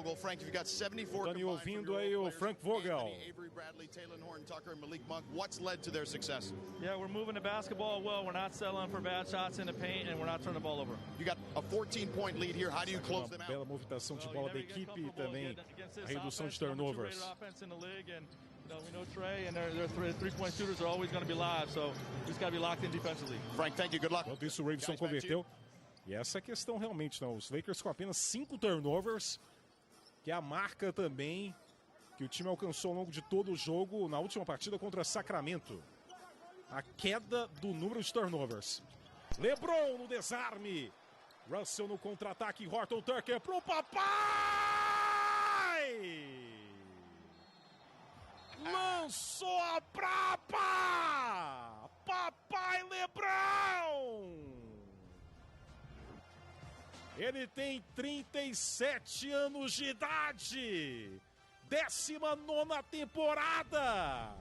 Vogel. Frank, you've got 74 Estão ouvindo aí o Frank Vogel. Avery Bradley, Taylor Horton Tucker, and Malik Monk. What's led to their success? Yeah, we're moving the basketball well. We're not settling for bad shots in the paint, and we're not turning the ball over. You got a 14-point lead here. How do you close them out? Bela movimentação de bola da equipe e também a redução de turnovers. We know Trey and their three-point shooters are always going to be live, so we just got to be locked in defensively. Frank, thank you. Good luck. Enquanto isso, o Raveson converteu. E essa é a questão realmente, não. Os Lakers com apenas 5 turnovers, que é a marca também que o time alcançou ao longo de todo o jogo na última partida contra Sacramento. A queda do número de turnovers. LeBron no desarme. Russell no contra-ataque. Horton Tucker pro papai! Lançou a braba! Papai LeBron! Ele tem 37 anos de idade. 19ª temporada.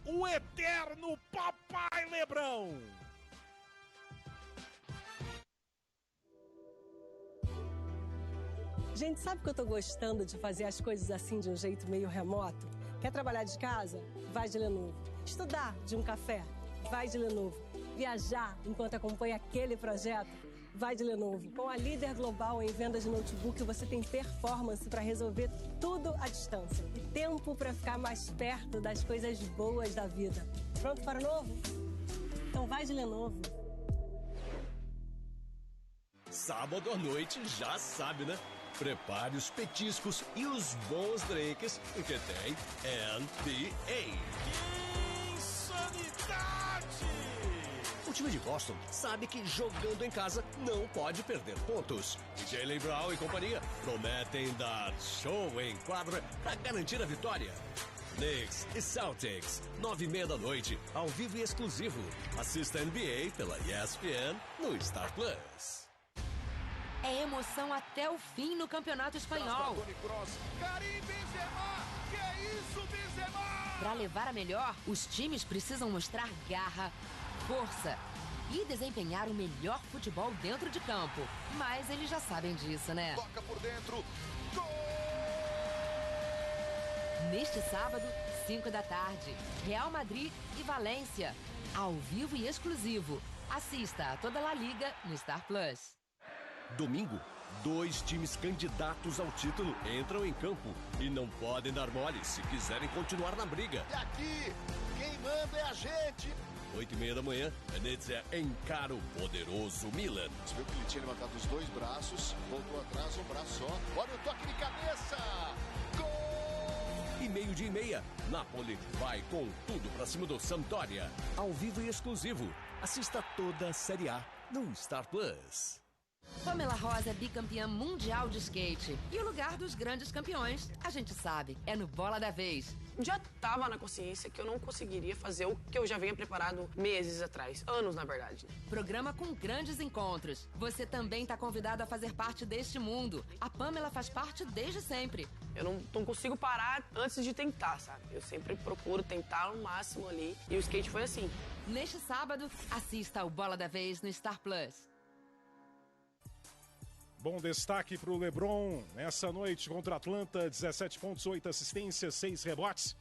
O eterno papai LeBron. Gente, sabe que eu tô gostando de fazer as coisas assim de um jeito meio remoto? Quer trabalhar de casa? Vai de Lenovo. Estudar de um café? Vai de Lenovo. Viajar enquanto acompanha aquele projeto? Vai de Lenovo. Com a líder global em venda de notebook, você tem performance para resolver tudo à distância. E tempo para ficar mais perto das coisas boas da vida. Pronto para o novo? Então vai de Lenovo. Sábado à noite, já sabe, né? Prepare os petiscos e os bons drinks, porque tem NBA. Insanidade! O time de Boston sabe que jogando em casa não pode perder pontos. Jaylen Brown e companhia prometem dar show em quadra para garantir a vitória. Knicks e Celtics, 9h30 da noite, ao vivo e exclusivo. Assista a NBA pela ESPN no Star Plus. É emoção até o fim no Campeonato Espanhol. Para levar a melhor, os times precisam mostrar garra, força e desempenhar o melhor futebol dentro de campo. Mas eles já sabem disso, né? Toca por dentro. Gol! Neste sábado, 5 da tarde, Real Madrid e Valência. Ao vivo e exclusivo. Assista a toda a La Liga no Star Plus. Domingo, 2 times candidatos ao título entram em campo e não podem dar mole se quiserem continuar na briga. E aqui, quem manda é a gente. 8h30 da manhã, Venezia encara o poderoso Milan. Você viu que ele tinha levantado os 2 braços, voltou atrás, um braço só. Olha o toque de cabeça. Gol! E 12h30, Napoli vai com tudo pra cima do Sampdoria. Ao vivo e exclusivo. Assista toda a Série A no Star Plus. Pamela Rosa é bicampeã mundial de skate. E o lugar dos grandes campeões, a gente sabe, é no Bola da Vez. Já estava na consciência que eu não conseguiria fazer o que eu já venha preparado meses atrás. Anos, na verdade. Programa com grandes encontros. Você também está convidado a fazer parte deste mundo. A Pamela faz parte desde sempre. Eu não consigo parar antes de tentar, sabe? Eu sempre procuro tentar o máximo ali. E o skate foi assim. Neste sábado, assista ao Bola da Vez no Star Plus. Bom destaque para o LeBron nessa noite contra a Atlanta, 17 pontos, 8 assistências, 6 rebotes.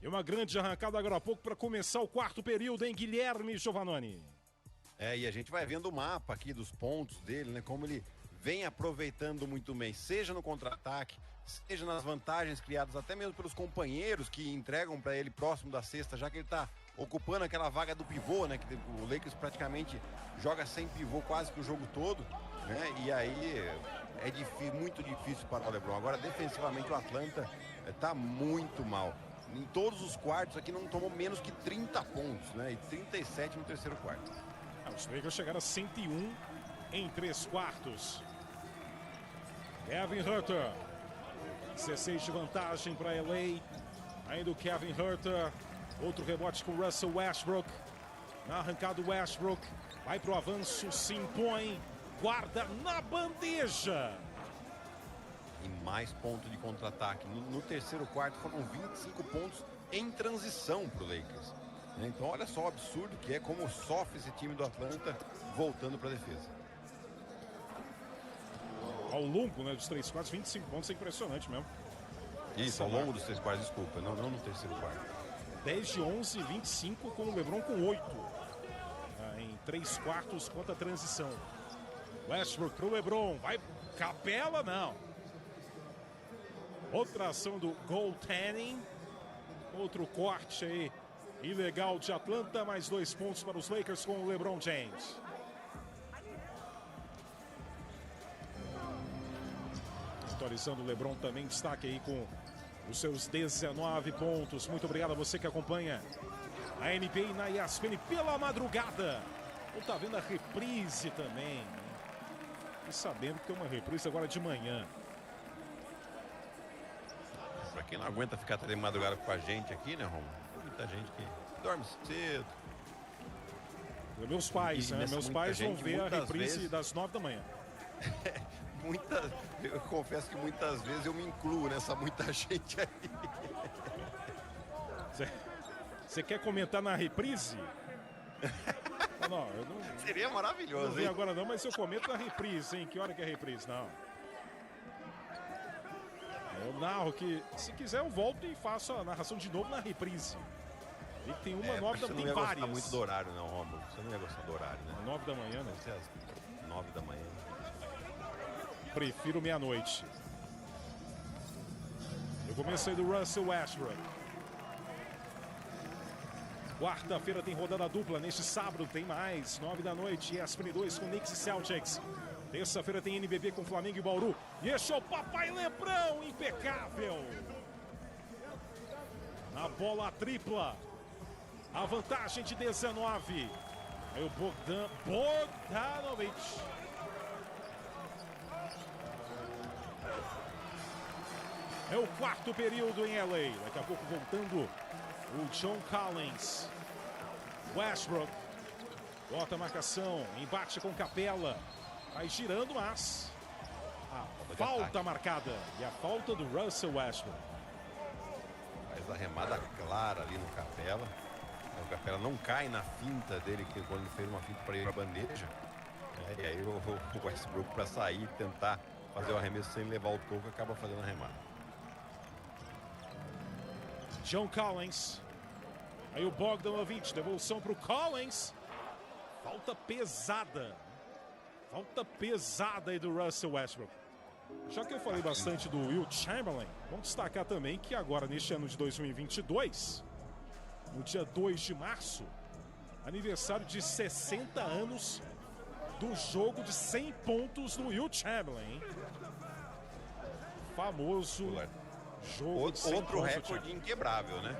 E uma grande arrancada agora há pouco para começar o quarto período, hein, Guilherme Giovannoni? E a gente vai vendo o mapa aqui dos pontos dele, né, como ele vem aproveitando muito bem, seja no contra-ataque, seja nas vantagens criadas até mesmo pelos companheiros que entregam para ele próximo da cesta, já que ele está ocupando aquela vaga do pivô, né, que o Lakers praticamente joga sem pivô quase que o jogo todo. E aí é muito difícil para o LeBron. Agora, defensivamente, o Atlanta está muito mal. Em todos os quartos aqui não tomou menos que 30 pontos, né? E 37 no terceiro quarto. Os Lakers chegaram a 101 em 3 quartos. Kevin Huerter, 16 de vantagem para LA. Ainda o Kevin Huerter. Outro rebote com Russell Westbrook. Na arrancada, Westbrook vai para o avanço, se impõe. Guarda na bandeja. E mais ponto de contra-ataque. No terceiro quarto foram 25 pontos em transição para o Lakers. Então olha só o absurdo que é, como sofre esse time do Atlanta voltando para a defesa. ao longo, né, dos 3 quartos, 25 pontos, é impressionante mesmo. Isso, ao longo dos 3 quartos, desculpa, não no terceiro quarto. 10 de 11, 25 com o LeBron com 8. Em 3 quartos contra a transição. Westbrook pro LeBron, vai Capela, não. Outra ação do goaltending. Outro corte aí, ilegal de Atlanta, mais 2 pontos para os Lakers com o LeBron James. Atualizando o LeBron também, destaque aí com os seus 19 pontos. Muito obrigado a você que acompanha a NBA na ESPN pela madrugada. Ou tá vendo a reprise também. E sabendo que tem uma reprise agora de manhã. Pra quem não aguenta ficar até de madrugada com a gente aqui, né, Romulo? Tem muita gente que dorme cedo. Meus pais, né? Meus pais vão ver a reprise das 9 da manhã. Eu confesso que muitas vezes eu me incluo nessa muita gente aí. Você quer comentar na reprise? Não, eu não. Seria maravilhoso, não vi agora não, mas eu comento na reprise, hein? Que hora que é a reprise? Não. Eu narro que, se quiser, eu volto e faço a narração de novo na reprise. E tem uma 9 da manhã, tem várias. Você não ia gostar muito do horário, não, Romulo. Você não ia gostar do horário, né? 9 da manhã, né? Deve ser às 9 da manhã. Prefiro meia-noite. Eu comecei do Russell Westbrook. Quarta-feira tem rodada dupla. Neste sábado tem mais. 9 da noite. ESPN 2 com Knicks e Celtics. Terça-feira tem NBB com Flamengo e Bauru. E este é o Papai Lebrão, impecável. Na bola tripla. A vantagem de 19. Aí o Bogdanovic. É o quarto período em LA. Daqui a pouco voltando o John Collins. Westbrook. Bota a marcação. Embate com Capela. Vai girando, mas a falta marcada. E a falta do Russell Westbrook. Faz a remada clara ali no Capela. O Capela não cai na finta dele, que quando ele fez uma finta para ir para a bandeja. E aí o Westbrook, para sair e tentar fazer o arremesso sem levar o toco, acaba fazendo a remada. John Collins. Aí o Bogdanovic, devolução para o Collins. Falta pesada. Falta pesada aí do Russell Westbrook. Já que eu falei bastante do Will Chamberlain, vamos destacar também que agora, neste ano de 2022, no dia 2 de março, aniversário de 60 anos do jogo de 100 pontos do Will Chamberlain, hein? Famoso jogo de 100 outro pontos. recorde inquebrável, né?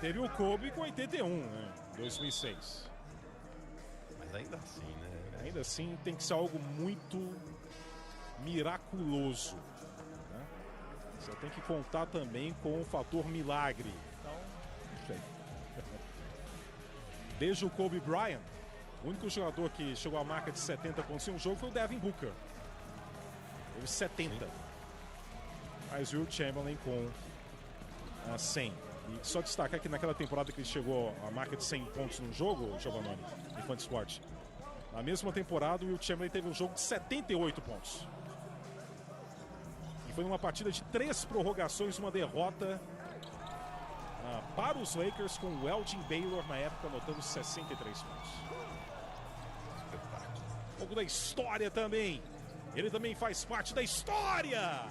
Teve o Kobe com 81, né? 2006. Mas ainda assim, né? Ainda assim, tem que ser algo muito miraculoso, né? Você tem que contar também com o fator milagre. Então, não sei. Desde o Kobe Bryant, o único jogador que chegou à marca de 70 pontos em um jogo foi o Devin Booker. Teve 70. Sim. Mas o Will Chamberlain com 100. E só destacar que naquela temporada que ele chegou à marca de 100 pontos num jogo, Giovannone, em Fantasy. Na mesma temporada, o Will Chamberlain teve um jogo de 78 pontos. E foi numa partida de 3 prorrogações, uma derrota para os Lakers, com o Elgin Baylor na época anotando 63 pontos. Um pouco da história também. Ele também faz parte da história.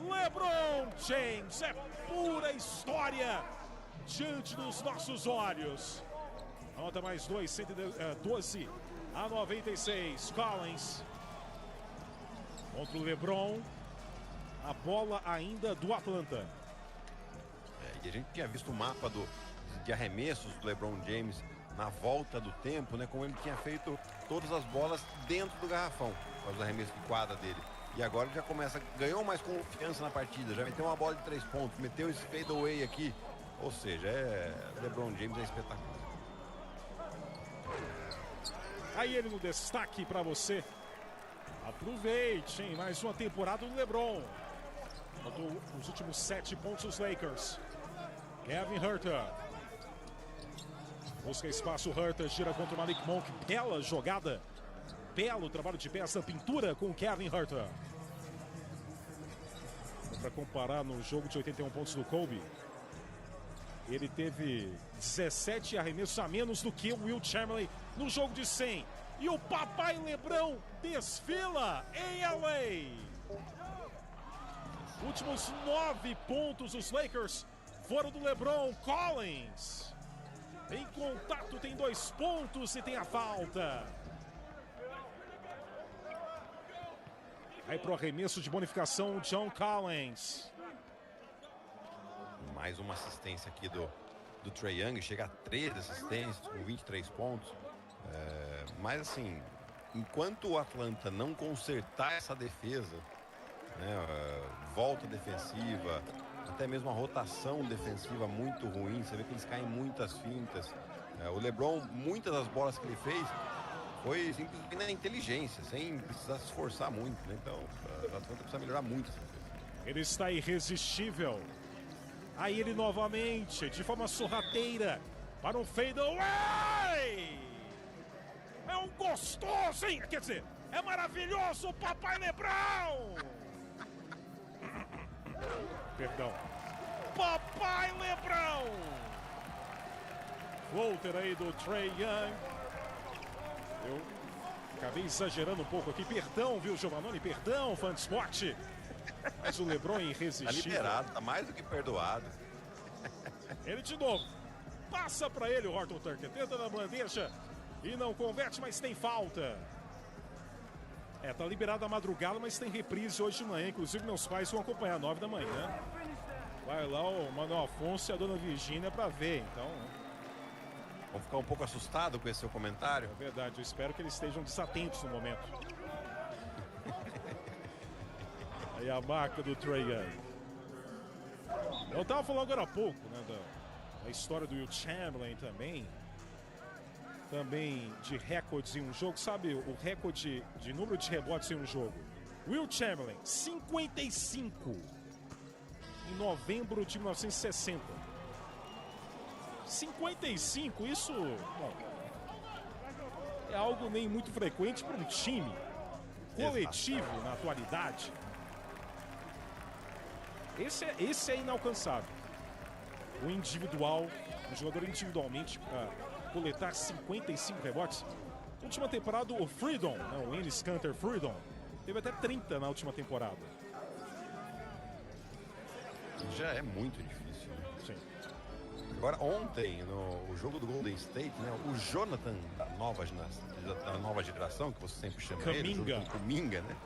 LeBron James é pura história diante dos nossos olhos. Anota mais 2, 112 a 96. Collins contra o LeBron. A bola ainda do Atlanta. E a gente tinha visto o mapa de arremessos do LeBron James na volta do tempo, né? Como ele tinha feito todas as bolas dentro do garrafão, os arremessos de quadra dele. E agora ele já começa, ganhou mais confiança na partida, já meteu uma bola de 3 pontos, meteu esse fadeaway aqui. Ou seja, LeBron James é espetacular. Aí ele no destaque para você. Aproveite, hein? Mais uma temporada do LeBron. Botou os últimos 7 pontos os Lakers. Kevin Huerter. Busca espaço, Huerter gira contra o Malik Monk. Bela jogada. Belo trabalho de peça, pintura com o Kevin Huerter. para comparar, no jogo de 81 pontos do Kobe, ele teve 17 arremessos a menos do que o Wilt Chamberlain no jogo de 100. E o papai LeBron desfila em LA. Últimos 9 pontos dos Lakers foram do LeBron. Collins em contato, tem 2 pontos e tem a falta. Aí pro arremesso de bonificação, John Collins. Mais uma assistência aqui do Trae Young, chega a 13 assistências com 23 pontos. Mas assim, enquanto o Atlanta não consertar essa defesa, né, volta defensiva, até mesmo a rotação defensiva muito ruim, você vê que eles caem muitas fintas. O LeBron, muitas das bolas que ele fez foi simplesmente na inteligência, sem precisar se esforçar muito, né? Então, o Atlanta precisa melhorar muito essa defesa. Ele está irresistível. Aí ele novamente, de forma sorrateira, para um fadeaway. É um gostoso, hein? Quer dizer, é maravilhoso o papai LeBron. Perdão. Papai LeBron. Floater aí do Trae Young. Eu acabei exagerando um pouco aqui. Perdão, viu, Giovannone? Perdão, fã de esporte. Mas o LeBron é irresistível. Tá liberado, tá mais do que perdoado. Ele de novo. Passa pra ele o Horton Tucker. Tenta na bandeja e não converte, mas tem falta. Tá liberado a madrugada, mas tem reprise hoje de manhã. Inclusive, meus pais vão acompanhar às 9 da manhã. Vai lá o Manuel Afonso e a dona Virgínia pra ver, então. Vamos ficar um pouco assustado com esse seu comentário? É verdade, eu espero que eles estejam desatentos no momento. Aí a marca do Trae Young. Eu tava falando agora há pouco, né, da história do Wilt Chamberlain também. Também de recordes em um jogo. Sabe o recorde de número de rebotes em um jogo? Wilt Chamberlain, 55. Em novembro de 1960. 55, isso, bom, é algo nem muito frequente para um time coletivo na atualidade. Esse é inalcançável. O individual, o jogador individualmente coletar 55 rebotes. Na última temporada, o Freedom, né, o Enes Kanter Freedom, teve até 30 na última temporada. Já é muito difícil, né? Sim. Agora, ontem, no jogo do Golden State, né, o Jonathan da nova geração, que você sempre chama ele, o Kuminga, né?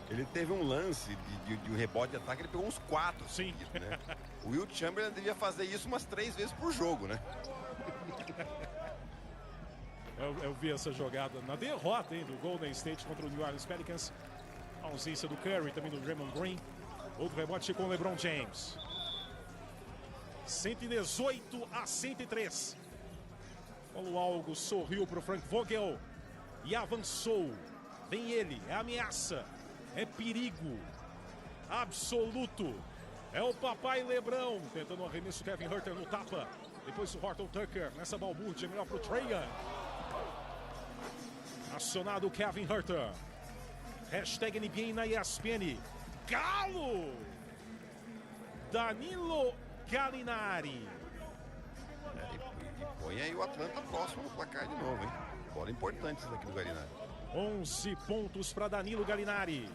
Ele teve um lance de um rebote de ataque, ele pegou uns 4. Sim. Seguidos, né? O Wilt Chamberlain devia fazer isso umas 3 vezes por jogo, né? Eu vi essa jogada na derrota, hein, do Golden State contra o New Orleans Pelicans. A ausência do Curry, também do Draymond Green. Outro rebote com o LeBron James. 118-103. Paulo Algo sorriu para o Frank Vogel e avançou. Vem ele, é ameaça, é perigo absoluto. É o papai LeBron tentando o arremesso. Kevin Huerter no tapa. Depois o Horton Tucker nessa balbúrdia, melhor para o Trae Young. Acionado o Kevin Huerter. Hashtag NBA na ESPN. Galo! Danilo Gallinari. E põe aí o Atlanta próximo no placar de novo, hein? Bola importante isso daqui do Gallinari. 11 pontos para Danilo Gallinari.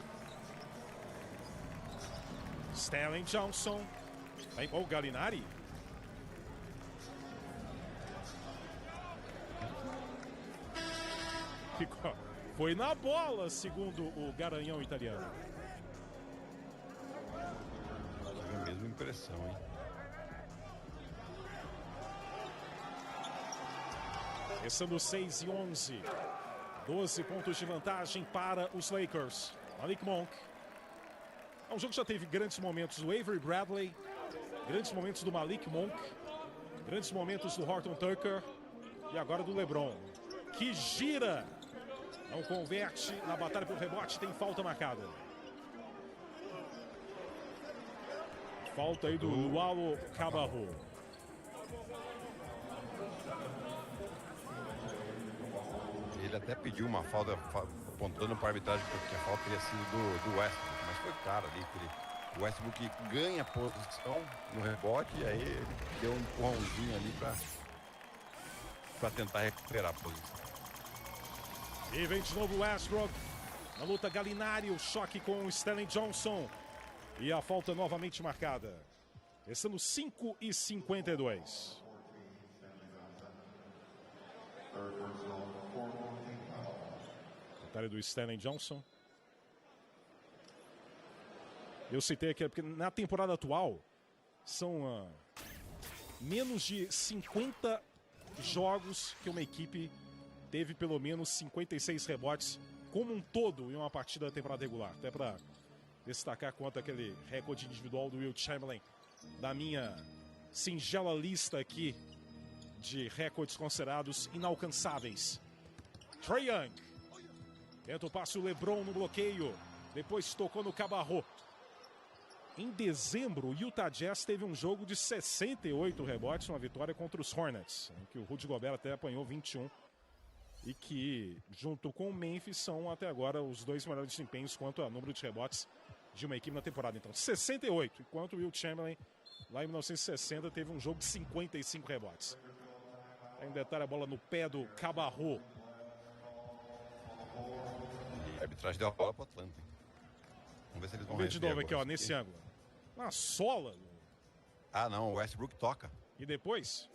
Stanley Johnson. Aí, o Gallinari. Foi na bola, segundo o garanhão italiano. Tive a mesma impressão, hein? Restando 6-11. 12 pontos de vantagem para os Lakers. Malik Monk. É um jogo que já teve grandes momentos do Avery Bradley, grandes momentos do Malik Monk, grandes momentos do Horton Tucker e agora do LeBron, que gira, não converte na batalha pelo rebote, tem falta marcada. Falta aí do Luau Cabarro. Ele até pediu uma falta apontando para a arbitragem porque a falta teria sido do Westbrook, mas foi claro ali que ele O Westbrook ganha posição no rebote e aí ele deu um empurrãozinho ali para tentar recuperar a posição. E vem de novo o Westbrook. Na luta Gallinari, o choque com o Stanley Johnson. E a falta novamente marcada. Estamos 5:52. Detalhe do Stanley Johnson. Eu citei aqui, porque na temporada atual são menos de 50 jogos que uma equipe teve pelo menos 56 rebotes como um todo em uma partida da temporada regular. Até para destacar quanto aquele recorde individual do Wilt Chamberlain da minha singela lista aqui de recordes considerados inalcançáveis. Trae Young tenta o passe, o LeBron no bloqueio, depois tocou no Cabarro. Em dezembro, o Utah Jazz teve um jogo de 68 rebotes, uma vitória contra os Hornets, em que o Rudy Gobert até apanhou 21. E que, junto com o Memphis, são até agora os dois melhores desempenhos quanto a número de rebotes de uma equipe na temporada. Então, 68, enquanto o Wilt Chamberlain, lá em 1960, teve um jogo de 55 rebotes. Aí um detalhe, a bola no pé do Cabarro. A arbitragem deu a bola para o Atlanta. Vamos ver se eles vão ver de novo aqui, ó, nesse ângulo. Na sola. Ah, não, o Westbrook toca. E depois?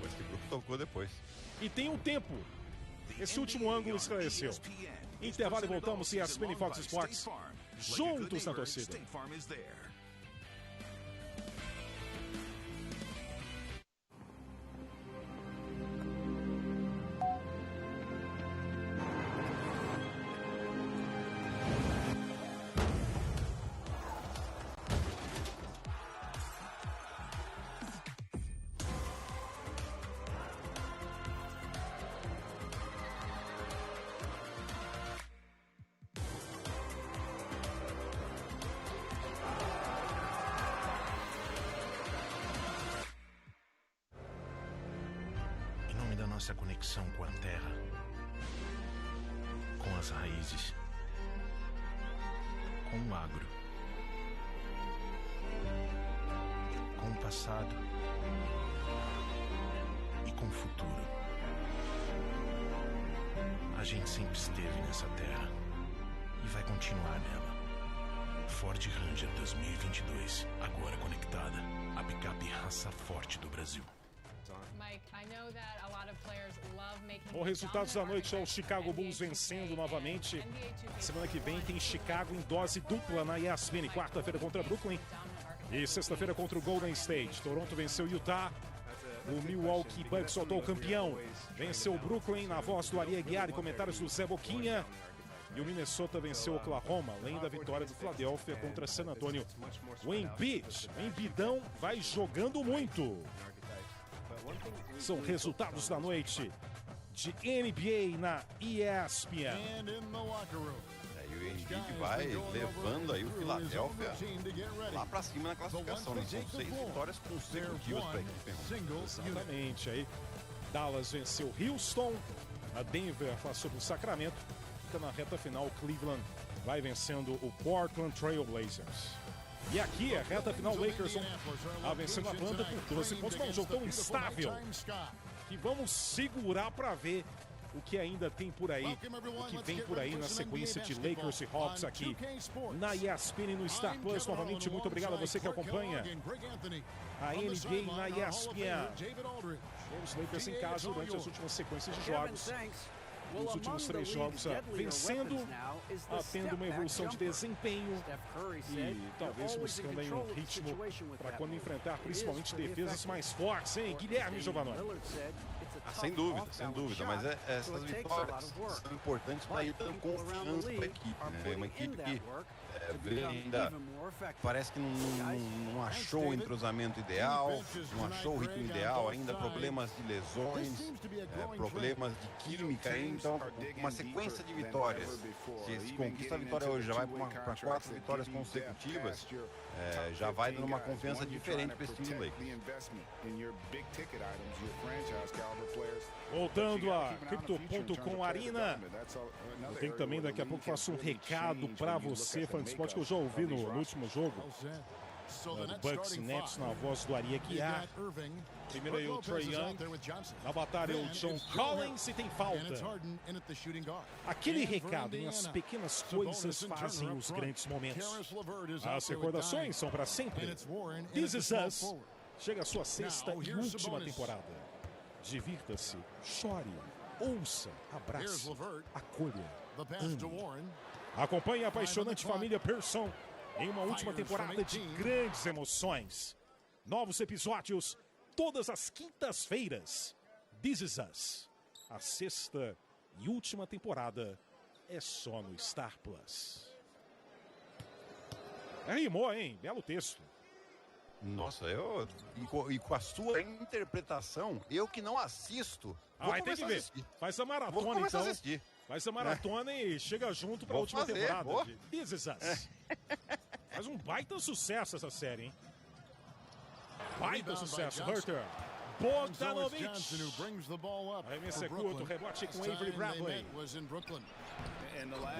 O Westbrook tocou depois. E tem um tempo. Esse último ângulo esclareceu. Intervalo e voltamos, ESPN e Fox Sports. Juntos na torcida. Nossa conexão com a terra, com as raízes, com o agro, com o passado e com o futuro. A gente sempre esteve nessa terra e vai continuar nela. Ford Ranger 2022, agora conectada, a picape raça forte do Brasil. Bom, resultados da noite é o Chicago Bulls vencendo novamente. Semana que vem tem Chicago em dose dupla na ESPN. Quarta-feira contra Brooklyn e sexta-feira contra o Golden State. Toronto venceu Utah. O Milwaukee Bucks soltou o campeão. Venceu o Brooklyn na voz do Ari Aguiar e comentários do Zé Boquinha. E o Minnesota venceu o Oklahoma, além da vitória do Philadelphia contra San Antonio. O Embiidão vai jogando muito. São resultados da noite de NBA na ESPN. E o Embiid vai levando aí o Philadelphia lá pra cima na classificação. Né? São 6 vitórias consecutivas para a equipe. Exatamente. Aí Dallas venceu Houston, a Denver passou pro Sacramento. Fica na reta final, Cleveland vai vencendo o Portland Trail Blazers. E aqui, a reta final, Lakers vão vencendo a Atlanta por 12 pontos. É um jogo tão instável que vamos segurar para ver o que ainda tem por aí, o que vem por aí na sequência de Lakers e Hawks aqui na ESPN no Star Plus. Novamente, muito obrigado a você que acompanha a NBA na ESPN. Os Lakers em casa durante as últimas sequências de jogos. Nos últimos 3 jogos, vencendo, tendo uma evolução de desempenho e talvez buscando aí um ritmo para quando enfrentar principalmente defesas mais fortes, hein, Guilherme Giovanni? Sem dúvida, mas essas vitórias são importantes para ir dando confiança para a equipe, né? Uma equipe que ainda parece que não achou o entrosamento ideal, não achou o ritmo ideal, ainda problemas de lesões, problemas de química ainda. Então, uma sequência de vitórias. Se conquista a vitória hoje, já vai para 4 vitórias consecutivas, já vai dando uma confiança diferente para esse time do Lakers. Voltando a Crypto.com Arena. Eu tenho também, daqui a pouco, faço um recado para você, fã de esporte, que eu já ouvi no último jogo. Do Bucks e Nets, na voz do Ari Aguiar. Primeiro aí o Trae Young. Na batalha o John Collins e tem falta. Aquele recado, as pequenas coisas fazem os grandes momentos. As recordações são para sempre. This Is Us chega à sua sexta e última temporada. Divirta-se, chore, ouça, abrace, acolha, ame. Acompanhe a apaixonante família Pearson em uma última temporada de grandes emoções. Novos episódios todas as quintas-feiras. This Is Us. A sexta e última temporada é só no Star Plus. Rimou, hein? Belo texto. Nossa, e com a sua interpretação, eu que não assisto, vou começar a assistir. Faz a maratona, então. Faz a maratona e chega junto para a última temporada de This Is Us. Faz um baita sucesso essa série, hein? Baita sucesso, Huerter. Bogdanovic. Arremesso é curto, rebote com Avery Bradley.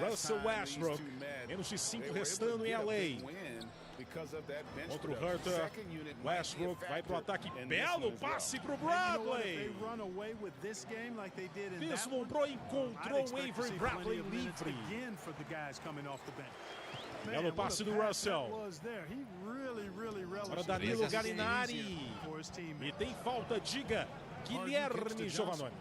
Russell Westbrook. Menos de 5 restando em LA. Contra o Huerter. Westbrook vai pro ataque. Belo passe pro Bradley. Vislumbrou e encontrou o Avery Bradley livre. Belo passe do Russell. Para Danilo Gallinari. E tem falta, diga, Guilherme Giovannoni.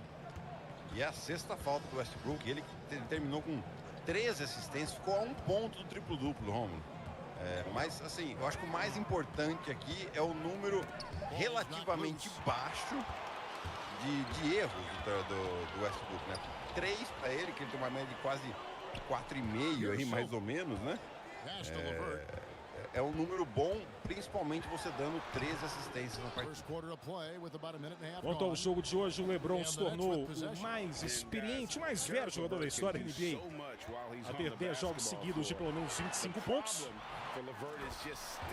E a sexta falta do Westbrook. Ele terminou com 13 assistências. Ficou a 1 ponto do triplo-duplo, Romulo. Mas, assim, eu acho que o mais importante aqui é o número relativamente baixo de erros do Westbrook, né? 3 para ele, que ele tem uma média de quase 4,5 aí, mais ou menos, né? É um número bom, principalmente você dando 13 assistências na partida. Quanto ao jogo de hoje, o LeBron se tornou o mais experiente, o mais velho jogador da história da NBA a ter 10 jogos seguidos de pelo menos 25 pontos.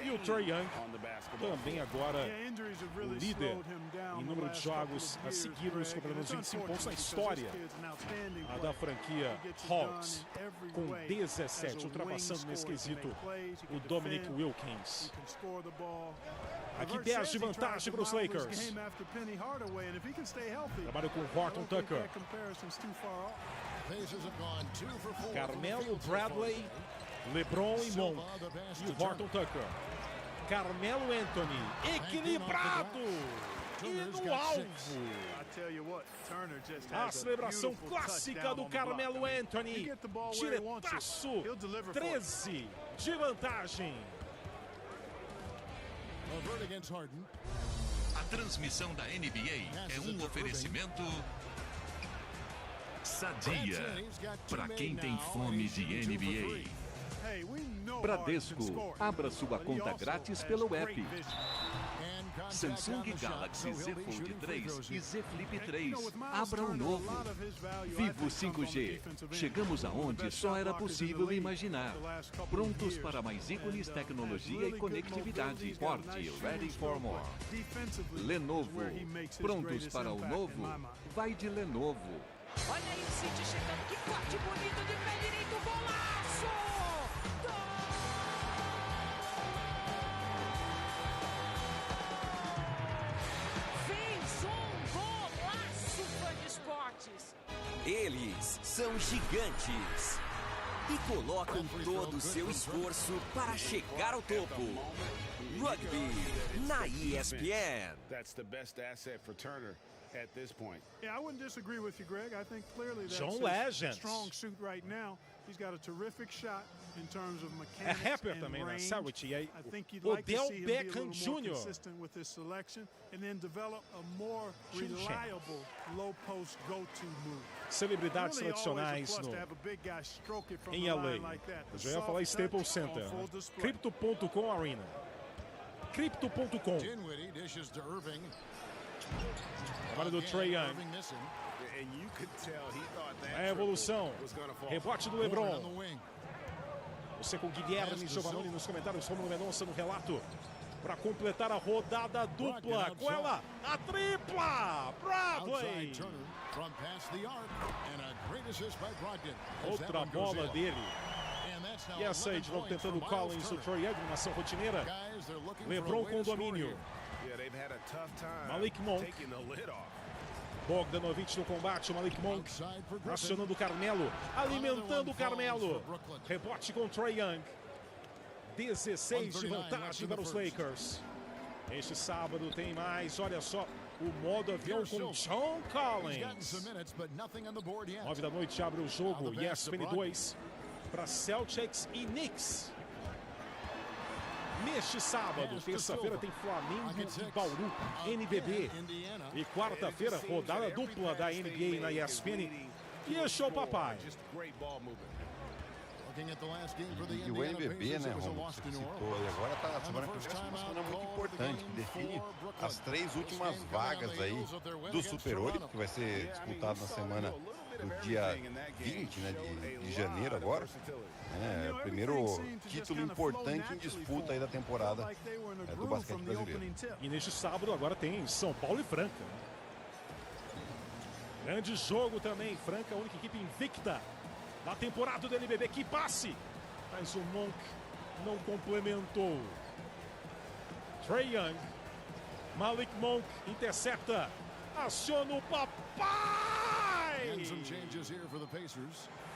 E o Trae Young também agora o líder em número de jogos a seguidos com pelo menos 25 pontos na história da franquia Hawks, com 17, ultrapassando nesse quesito o Dominic Wilkins. Aqui 10 de vantagem para os Lakers. Trabalho com Horton Tucker. Carmelo, Bradley, LeBron e Monk. E o Horton Tucker. Carmelo Anthony, equilibrado e no alvo. A celebração clássica do Carmelo Anthony. Diretaço, 13 de vantagem. A transmissão da NBA é um oferecimento Sadia, para quem tem fome de NBA. Bradesco, abra sua conta grátis pelo app. Samsung Galaxy Z Fold 3 e Z Flip 3, abra um novo. Vivo 5G, chegamos aonde só era possível imaginar. Prontos para mais ícones, tecnologia e conectividade. Porte Ready for More. Lenovo, prontos para o novo? Vai de Lenovo. Olha aí o City chegando, que corte bonito de pé direito, golaço! Fez um golaço, fã de esportes! Eles são gigantes e colocam todo o seu esforço para chegar ao topo. Rugby na ESPN. That's the best asset for Turner at this point. Yeah, I wouldn't disagree with you, Greg. I think clearly that's John his Legend. strong suit right now. He's got a terrific shot in terms of mechanics rapper and também, né? range. Savage. E aí, I think you'd Odell like to see him be a little Beckham more Jr. consistent with his selection and then develop a more reliable low post go-to move. Celebridades Really always tradicionais a plus no, to have a big guy stroke it from em the LA. line like that. Eu The já ia falar soft Staples touch Center. on full Né? display. Crypto.com Arena. Crypto.com. Dinwiddie dishes to Irving. Trabalho do Trae Young. A evolução. Rebote do LeBron. Você com Guilherme Giovannoni nos comentários, Romulo Mendonça no relato. para completar a rodada dupla. Com ela, a tripla! Bradley! Outra bola dele. E essa aí de novo tentando o Collins, o Trae Young, uma ação rotineira. LeBron com domínio. Malik Monk. Bogdanovic no combate, o Malik Monk acionando o Carmelo, alimentando o Carmelo. Rebote com o Trae Young. 16 de vantagem para os Lakers. Este sábado tem mais, olha só, o modo avião com John Collins. 9 da noite abre o jogo, ESPN 2 para Celtics e Knicks. Neste sábado, terça-feira, tem Flamengo e Bauru, NBB. E quarta-feira, rodada dupla da NBA na ESPN. E este é o papai. E o NBB, né, Romulo, você citou aí agora, a semana que vem uma semana muito importante, que define as 3 últimas vagas aí do Super 8, que vai ser disputado na semana do dia 20, né, de janeiro agora. É o primeiro título importante em disputa aí da temporada do basquete brasileiro. E neste sábado agora tem São Paulo e Franca. Grande jogo também, Franca, a única equipe invicta da temporada do NBB. Que passe! Mas o Monk não complementou. Trae Young. Malik Monk intercepta. Aciona o papai!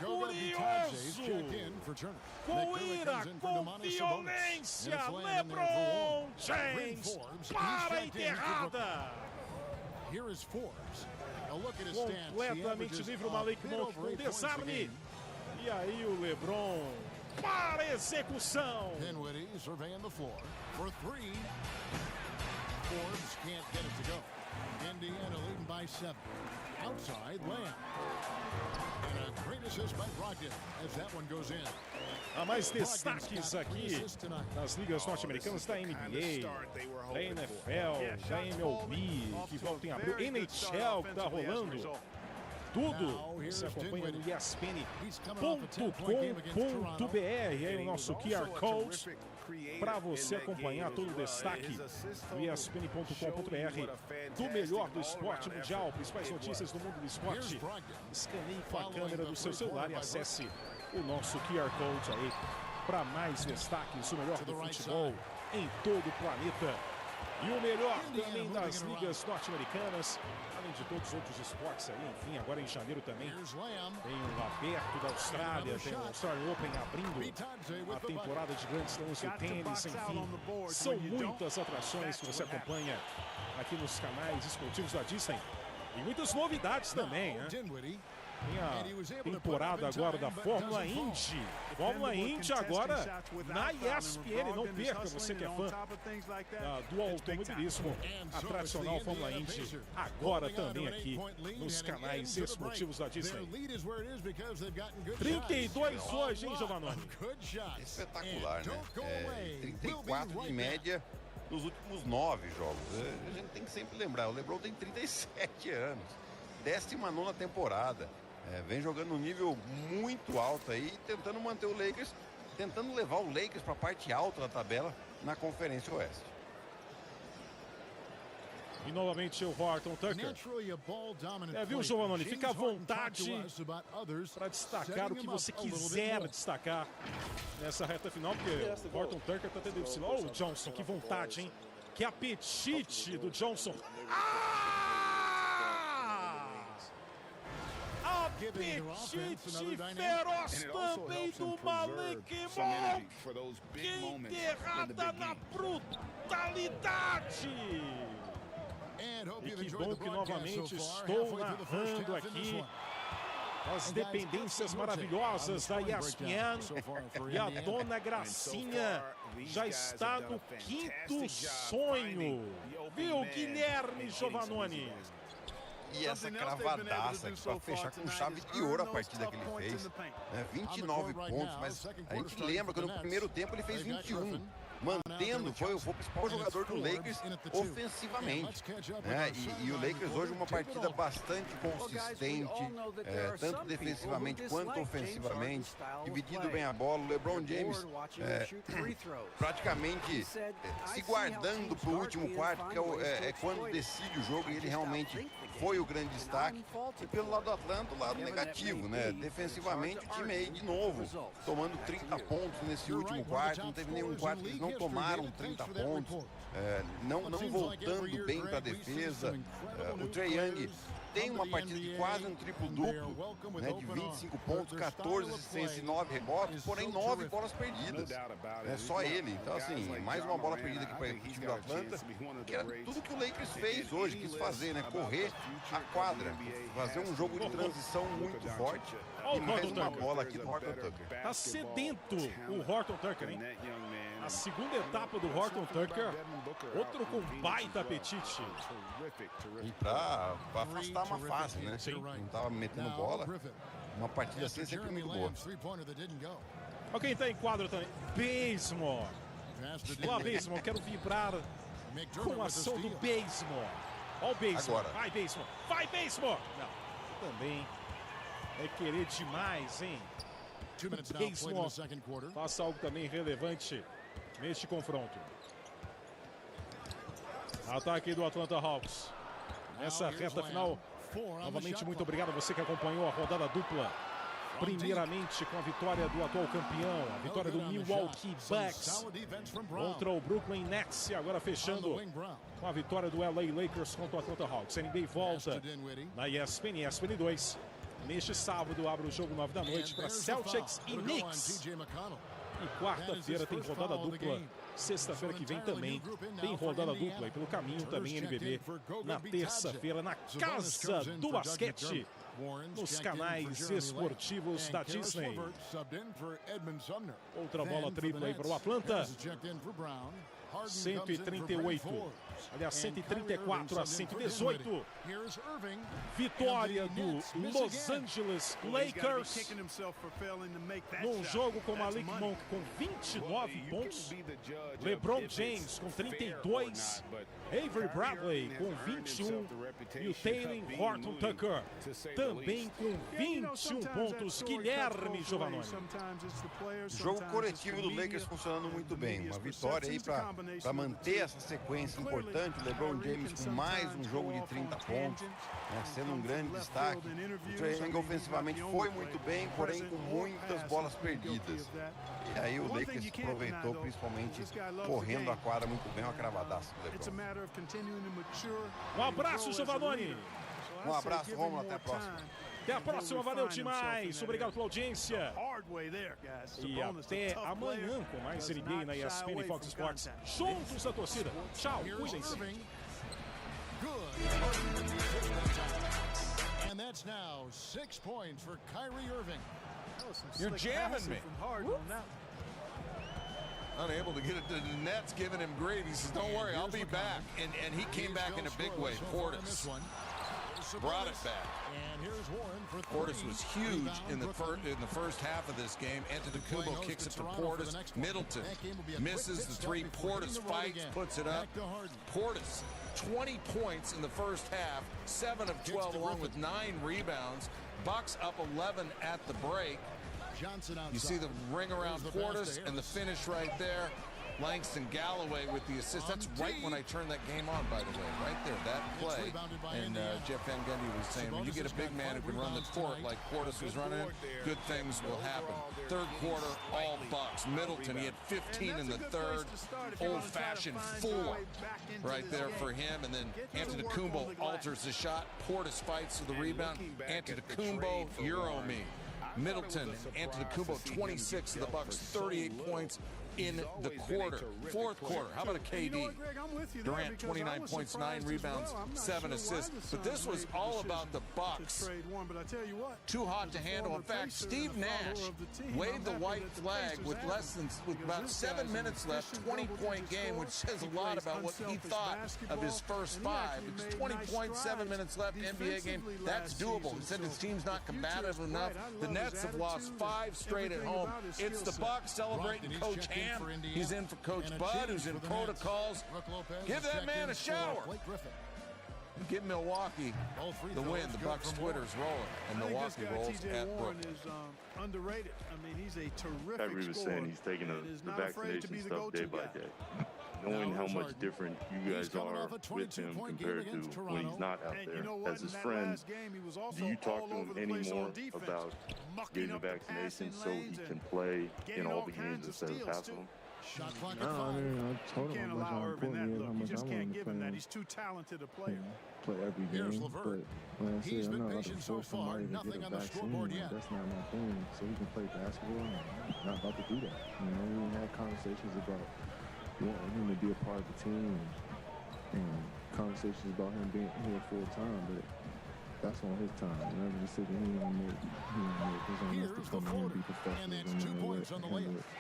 Curioso! Com ira, com violência, LeBron James para a enterrada! Completamente livre o Malik Monk com desarme. E aí o LeBron para a execução. Indiana leading by 7. Outside Lamb. And a great assist by Brogdon as that one goes in. Há mais destaques aqui nas ligas norte-americanas da NBA, da NFL, da MLB, que volta em abril, NHL que está rolando. Tudo você acompanha no ESPN.com.br, aí o nosso QR Code para você acompanhar todo o destaque no ESPN.com.br do melhor do esporte mundial, principais notícias do mundo do esporte. Escaneie com a câmera do seu celular e acesse o nosso QR Code aí para mais destaques, o melhor do futebol em todo o planeta. E o melhor também das ligas norte-americanas, além de todos os outros esportes aí, enfim, agora em janeiro também tem o Aberto da Austrália, tem o Australian Open abrindo a temporada de grandes slams do tênis, enfim, são muitas atrações que você acompanha aqui nos canais esportivos da Disney e muitas novidades também, né? Tem a temporada agora da Fórmula Indy. Fórmula Indy agora na ESPN. Não perca, você que é fã do automobilismo. A tradicional Fórmula Indy agora também aqui nos canais esportivos da Disney. 32 hoje, hein, Giovanni? Espetacular, né? 34 de média nos últimos 9 jogos. A gente tem que sempre lembrar, o LeBron tem 37 anos. 19ª temporada. Vem jogando um nível muito alto aí, tentando manter o Lakers, tentando levar o Lakers para a parte alta da tabela na Conferência Oeste. E novamente o Horton Tucker. Viu, Giovanni? Fica à vontade para destacar o que você quiser destacar nessa reta final, porque o Horton Tucker está tendo esse. Oh, o Johnson, que vontade, hein? Que apetite do Johnson. Apetite feroz também do Malik Monk. Que enterrada na brutalidade. E que bom que novamente estou narrando aqui as dependências maravilhosas da ESPN. E a dona Gracinha já está no 5º sonho. Viu, Guilherme Giovannoni? E essa cravadaça aqui para fechar com chave de ouro a partida que ele fez. 29 pontos, mas a gente lembra que no primeiro tempo ele fez 21. mantendo, foi o principal jogador do Lakers ofensivamente. E o Lakers hoje uma partida bastante consistente, tanto defensivamente quanto ofensivamente, dividindo bem a bola. O LeBron James praticamente se guardando para o último quarto, que é quando decide o jogo, e ele realmente foi o grande destaque. E pelo lado do Atlanta, o lado negativo, né? Defensivamente, o time aí de novo tomando 30 pontos nesse último quarto. Não teve nenhum quarto que eles não tomaram 30 pontos, não voltando bem para a defesa. O Trae Young tem uma partida de quase um triplo-duplo, né, de 25 pontos, 14 assistências e 9 rebotes, porém 9 bolas perdidas. É só ele. Então, assim, mais uma bola perdida aqui para o time do Atlanta, que era tudo que o Lakers fez hoje, quis fazer, né? Correr a quadra, fazer um jogo de transição muito forte. E mais uma bola aqui do Horton Tucker. Tá sedento o Horton Tucker, hein? A segunda etapa do Horton Tucker, outro com baita apetite. E pra afastar uma fase, né? Não tava metendo bola. Uma partida assim sempre muito boa. Olha quem tá em quadro também. Bazemore. Olá, Bazemore. Quero vibrar com a ação do Bazemore. Olha o Bazemore. Vai, Bazemore. Vai, Bazemore. Não, também é querer demais, hein? Bazemore faça algo também relevante neste confronto. Ataque do Atlanta Hawks. Nessa reta final, novamente muito obrigado a você que acompanhou a rodada dupla. Primeiramente com a vitória do atual campeão, a vitória do Milwaukee Bucks contra o Brooklyn Nets, e agora fechando com a vitória do LA Lakers contra o Atlanta Hawks. NBA volta na ESPN 2. Neste sábado abre o jogo 9 da noite para Celtics e Knicks. E quarta-feira tem rodada dupla. Sexta-feira que vem também tem rodada dupla. E pelo caminho também NBB na terça-feira na Casa do Basquete, nos canais esportivos da Disney. Outra bola tripla aí para o Atlanta. 138, aliás, 134 a 118. Vitória do Los Angeles Lakers num jogo com Malik Monk com 29 pontos, LeBron James com 32, Avery Bradley com 21 e o Talen Horton Tucker também com 21 pontos. Guilherme Giovannoni. Jogo coletivo do Lakers funcionando muito bem. Uma vitória aí para manter essa sequência importante. O LeBron James com mais um jogo de 30 pontos, né, sendo um grande destaque. O Trae Young ofensivamente foi muito bem, porém com muitas bolas perdidas. E aí o Lakers aproveitou, principalmente correndo a quadra muito bem, uma cravadaça do LeBron. Um abraço, Giovannoni. Um abraço, Romulo, até a próxima. Até a próxima, valeu demais. Obrigado pela audiência. E até amanhã com mais NBA na ESPN e Fox Sports. Juntos da torcida. Tchau, cuidem-se. And that's now 6 points for Kyrie Irving. You're jamming me. Unable to get it to the Nets, giving him grief. He says, don't worry, I'll be back. And he came back in a big way. Portis brought it back. Portis was huge in the first half of this game. Antetokounmpo kicks it to Portis. Middleton misses the three. Portis fights, puts it up. Portis, 20 points in the first half, 7 of 12 along with 9 rebounds. Bucks up 11 at the break. You see the ring around Portis and the finish right there. Langston Galloway with the assist. That's right when I turned that game on, by the way. Right there, that play. And Jeff Van Gundy was saying, when you get a big man who can run the court like Portis was running, good things will happen. Third quarter, all Bucks. Middleton, he had 15 in the third. Old-fashioned 4 right there for him. And then Antetokounmpo alters the shot. Portis fights for the rebound. Antetokounmpo, Euro me. Middleton, Antetokounmpo, 26 of the Bucks, 38 points in the quarter. Fourth quarter, how about a KD? Durant, 29 points, 9 rebounds, 7 assists. But this was all about the Bucks. Too hot to handle. In fact, Steve Nash waved the white flag with about 7 minutes left, 20-point game, which says a lot about what he thought of his first 5. It's 20 points, 7 minutes left, NBA game. That's doable. He said his team's not combative enough. The Nets have lost 5 straight at home. It's the Bucks celebrating Coach Cam. He's in for Coach Bud, who's in protocols. Give that man a shower. Give Milwaukee the win. The Bucks Twitter's rolling, and Milwaukee rolls at Warren Brooklyn. is underrated. I mean, he's a terrific Kyrie was saying he's taking the vaccination stuff day by day. Knowing how much different you guys are with him compared to when he's not out there. As his friend, do you talk to him anymore about getting the vaccination so he can play in all the games instead of passing them? No, I told him how much how important he is, how much I want him to play. He's too talented a player. Play every game, but like I said, I'm not about to force somebody to get a vaccine. That's not my thing. So he can play basketball. I'm not about to do that. You know, we had conversations about wanting him to be a part of the team and conversations about him being here full time, but that's on his time. Whatever decision he gonna make, it's on us to come in and be professionals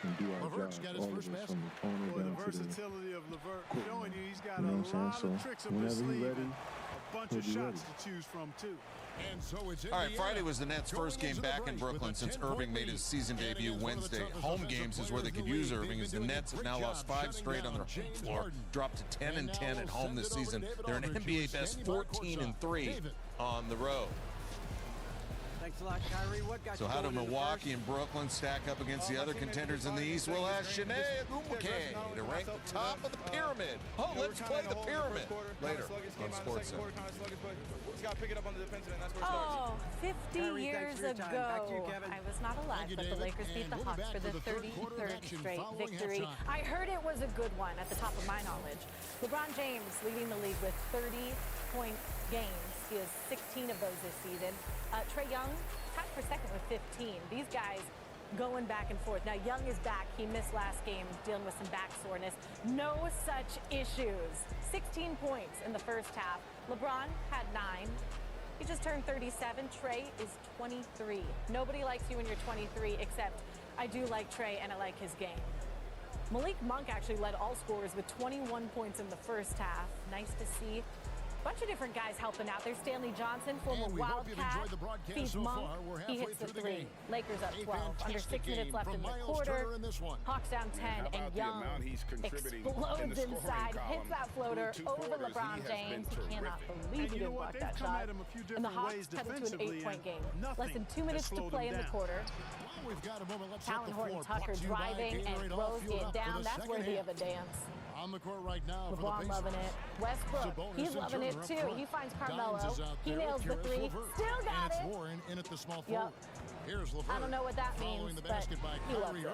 and do our job. All of us from the corner down to the versatility of LeVert showing you he's got you know what I'm saying? of tricks So up his whenever he's sleeve, ready, a bunch of shots to choose from too. And so it's All right, Friday was the Nets' first game back in Brooklyn since Irving made his season debut Wednesday. Home games is where they could use Irving, as the Nets have now lost 5 straight on their home floor, dropped to 10-10 at home this season. They're an NBA best 14-3 on the road. Thanks a lot, Kyrie. What got So how do Milwaukee and Brooklyn stack up against the other contenders in the East? We'll ask Shanae Agumake to rank the top of the pyramid. Oh, let's play the pyramid later on SportsCenter. Oh, 50 years ago, I was not alive, but the Lakers beat the Hawks for the 33rd straight victory. I heard it was a good one at the top of my knowledge. LeBron James leading the league with 30-point games. He has 16 of those this season. Trae Young tied for second with 15. These guys going back and forth. Now, Young is back. He missed last game, dealing with some back soreness. No such issues. 16 points in the first half. LeBron had 9. He just turned 37. Trae is 23. Nobody likes you when you're 23, except I do like Trae and I like his game. Malik Monk actually led all scorers with 21 points in the first half. Nice to see. Bunch of different guys helping out. There's Stanley Johnson, former Wildcat, feeds Monk. He hits the 3. Lakers up 12. Under 6 minutes left in the quarter. Hawks down 10, and Young explodes inside, hits that floater over LeBron James. He cannot believe he didn't block that shot. And the Hawks headed to an 8-point game. Less than 2 minutes to play in the quarter. Talon Horton-Tucker driving and throws it down. That's worthy of a dance. On the court right now. LeBron loving it. Westbrook, he's loving it too. He finds Carmelo. He nails the 3. Still got it. Warren in at the small yep. Here's LeVert. I don't know what that means, but he loves it.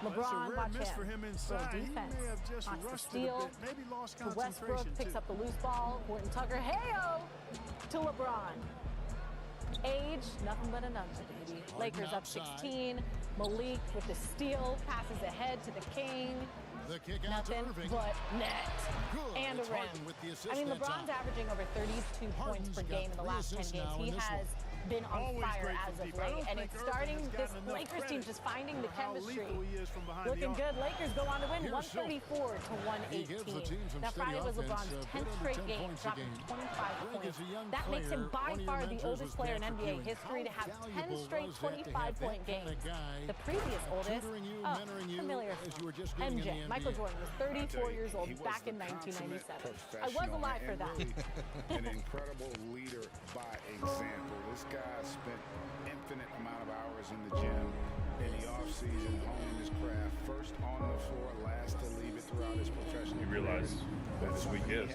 LeBron, watch him. For him inside. Little defense. He may have just Wants to rushed steal. it a bit. Maybe lost To concentration Westbrook, picks too. up the loose ball. Horton-Tucker, hey-o! To LeBron. Age, nothing but a number, baby. Lakers up 16. Malik with the steal, passes ahead to the King. The kick out Nothing to Irving. but net and a It's rim. Harden with the assist I mean, that LeBron's time. averaging over 32 points per game in the last 10 games. He has been on Always fire great as from of deep. I don't late, and think it's Irving starting. has This gotten enough Lakers team credit just finding the for how chemistry. lethal he is from behind the Looking arc. good. Lakers go on to win, Here's 134 to He gives the 118. team some Now steady Friday was offense, LeBron's bit 10th under straight 10 game, points a dropping game. 25 Greg points. is a young That makes him player. by One of far your the mentors oldest was player in Patrick NBA Ewing. history to How have 10 valuable straight was that to have 25-point that kind of games. guy The previous oldest, tutoring you, oh, mentoring you familiar as you were just getting in MJ, the Michael NBA. Jordan was 34 years old back in 1997. I was alive for that. An incredible leader by example. This guy spent infinite amount of hours in the gym in the offseason, honing his craft, first on the floor, last to leave it throughout his professional You realize what this week is.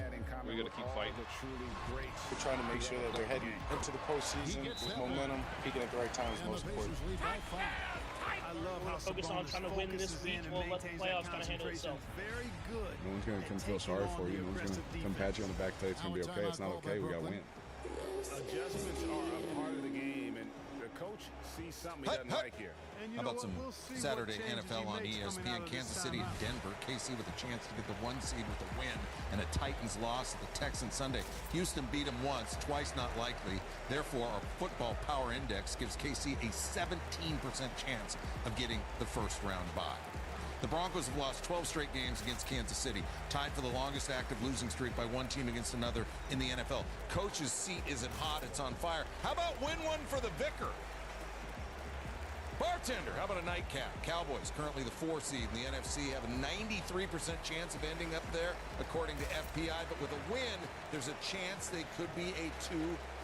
We got to keep fighting. We're trying to make sure that we're heading into the postseason with momentum, peaking at the right time is most important. I love how focus on trying to win this week. We'll let the playoffs kind of handle itself. Very good. No one's going to come feel sorry for you. No one's going to come pat you on the back and tell you it's going to be okay. It's not okay. We got to win. Adjustments are a part of the game, and the coach sees something he doesn't like here. How about some Saturday NFL on ESPN? Kansas City and Denver. KC with a chance to get the 1 seed with a win and a Titans loss at the Texans Sunday. Houston beat them once, twice not likely. Therefore, our football power index gives KC a 17% chance of getting the first round bye. The Broncos have lost 12 straight games against Kansas City, tied for the longest active losing streak by one team against another in the NFL. Coach's seat isn't hot, it's on fire. How about win one for the Vicar? Boy, Bartender, how about a nightcap? Cowboys, currently the 4 seed in the NFC, have a 93% chance of ending up there, according to FPI. But with a win, there's a chance they could be a 2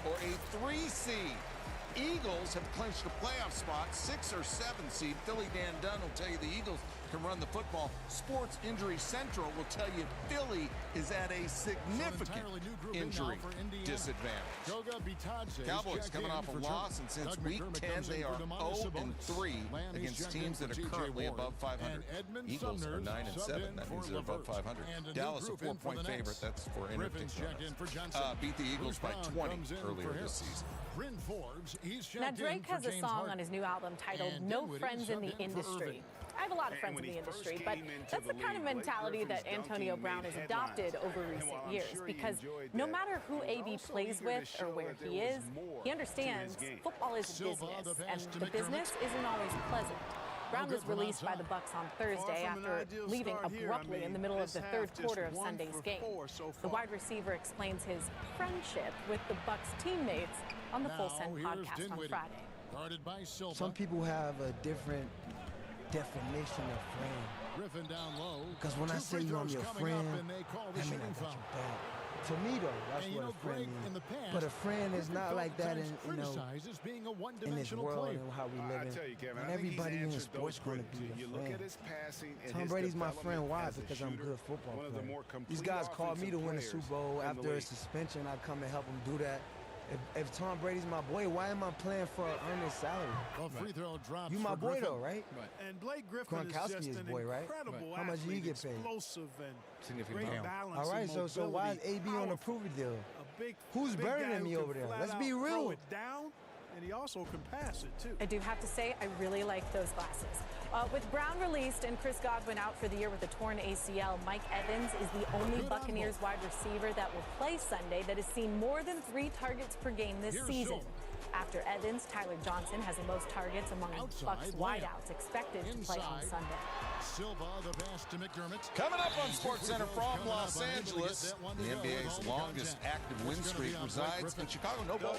or a 3 seed. Eagles have clinched a playoff spot, 6 or 7 seed. Philly Dan Dunn will tell you the Eagles can run the football. Sports Injury Central will tell you Philly is at a significant injury disadvantage. Cowboys coming off a loss, and since week 10, they are 0-3 against teams that are currently above 500. Eagles are 9-7. That means they're above 500. Dallas a 4-point favorite. That's for entertainment. Beat the Eagles by 20 earlier this season. Now, Drake has a song on his new album titled No Friends in the Industry. I have a lot of friends in the industry, but that's the kind of mentality that Antonio Brown has adopted over recent years, because no matter who AB plays with or where he is, he understands football is a business, and the business isn't always pleasant. Brown was released by the Bucs on Thursday after leaving abruptly in the middle of the third quarter of Sunday's game. The wide receiver explains his friendship with the Bucs teammates on the Full Send podcast on Friday. Some people have a different definition of friend. Because when I say I'm your friend, I mean I got your back. To me, though, that's what a friend means. But a friend is not like that in this world and how we live in. And everybody in sports going to be a friend. Tom Brady's my friend. Why? Because I'm a good football player. These guys called me to win a Super Bowl after a suspension. I come and help them do that. If Tom Brady's my boy, why am I playing for an earnest salary? Free throw drops. You my boy though, right? And Blake Griffin is just his boy, right? How much do you get paid? Explosive and significant great balance. All right, so why is AB on a prove it deal? Who's better than me over there? Let's be real. Throw it down, and he also can pass it too. I do have to say, I really like those glasses. With Brown released and Chris Godwin out for the year with a torn ACL, Mike Evans is the only Buccaneers wide receiver that will play Sunday that has seen more than 3 targets per game this season. After Evans, Tyler Johnson has the most targets among Bucs wideouts expected to play on Sunday. Silva, the pass to McDermott. Coming up on SportsCenter from Los Angeles, the NBA's longest active win streak resides in Chicago. No bowl.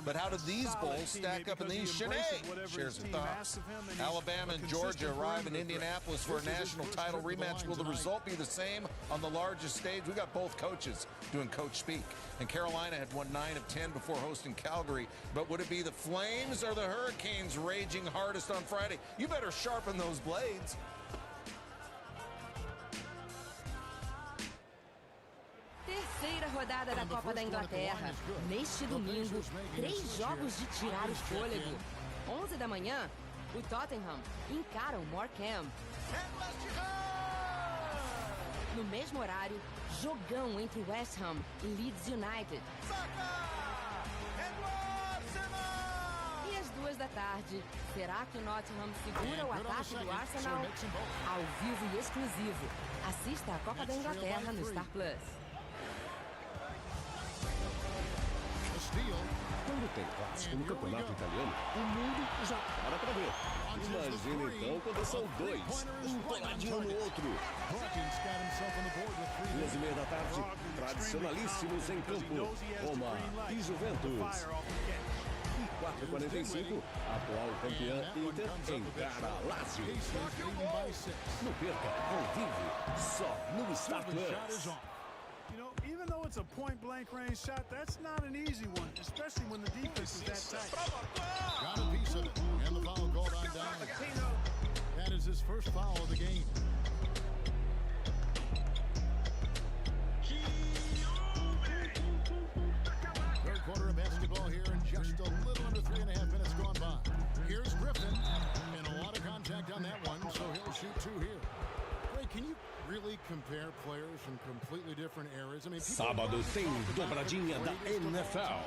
But how do these bowls stack up in these shenanigans? Shares of thoughts. Alabama and Georgia arrive in Indianapolis for a national title rematch. Will the result be the same on the largest stage? We got both coaches doing coach speak. And Carolina had won 9 of 10 before hosting Calgary. But would it be the Flames or the Hurricanes raging hardest on Friday? You better sharpen those blades. Terceira rodada da Copa da Inglaterra. Neste domingo, 3 jogos de tirar o fôlego. 11 da manhã, o Tottenham encara o Morecambe. No mesmo horário, jogão entre West Ham e Leeds United. E às 2 da tarde, será que o Nottingham segura o ataque do Arsenal? Ao vivo e exclusivo. Assista a Copa da Inglaterra no Star Plus. Quando tem clássico no campeonato italiano, o mundo já para pra ver. Imagina então quando são 2, um coladinho no outro. 2:30 da tarde, tradicionalíssimos em campo, Roma e Juventus. E 4:45, atual campeã Inter encara Lazio. Não perca, ao vivo, só no Star Plus. You know, even though it's a point-blank range shot, that's not an easy one, especially when the defense is that tight. Got a piece of it, and the foul called on down. That is his first foul of the game. Third quarter of basketball here, and just a little under 3.5 minutes gone by. Here's Griffin, and a lot of contact on that one, so he'll shoot 2 here. Ray, can you really compare players from completely different eras? I mean, Sábado tem dobradinha da NFL.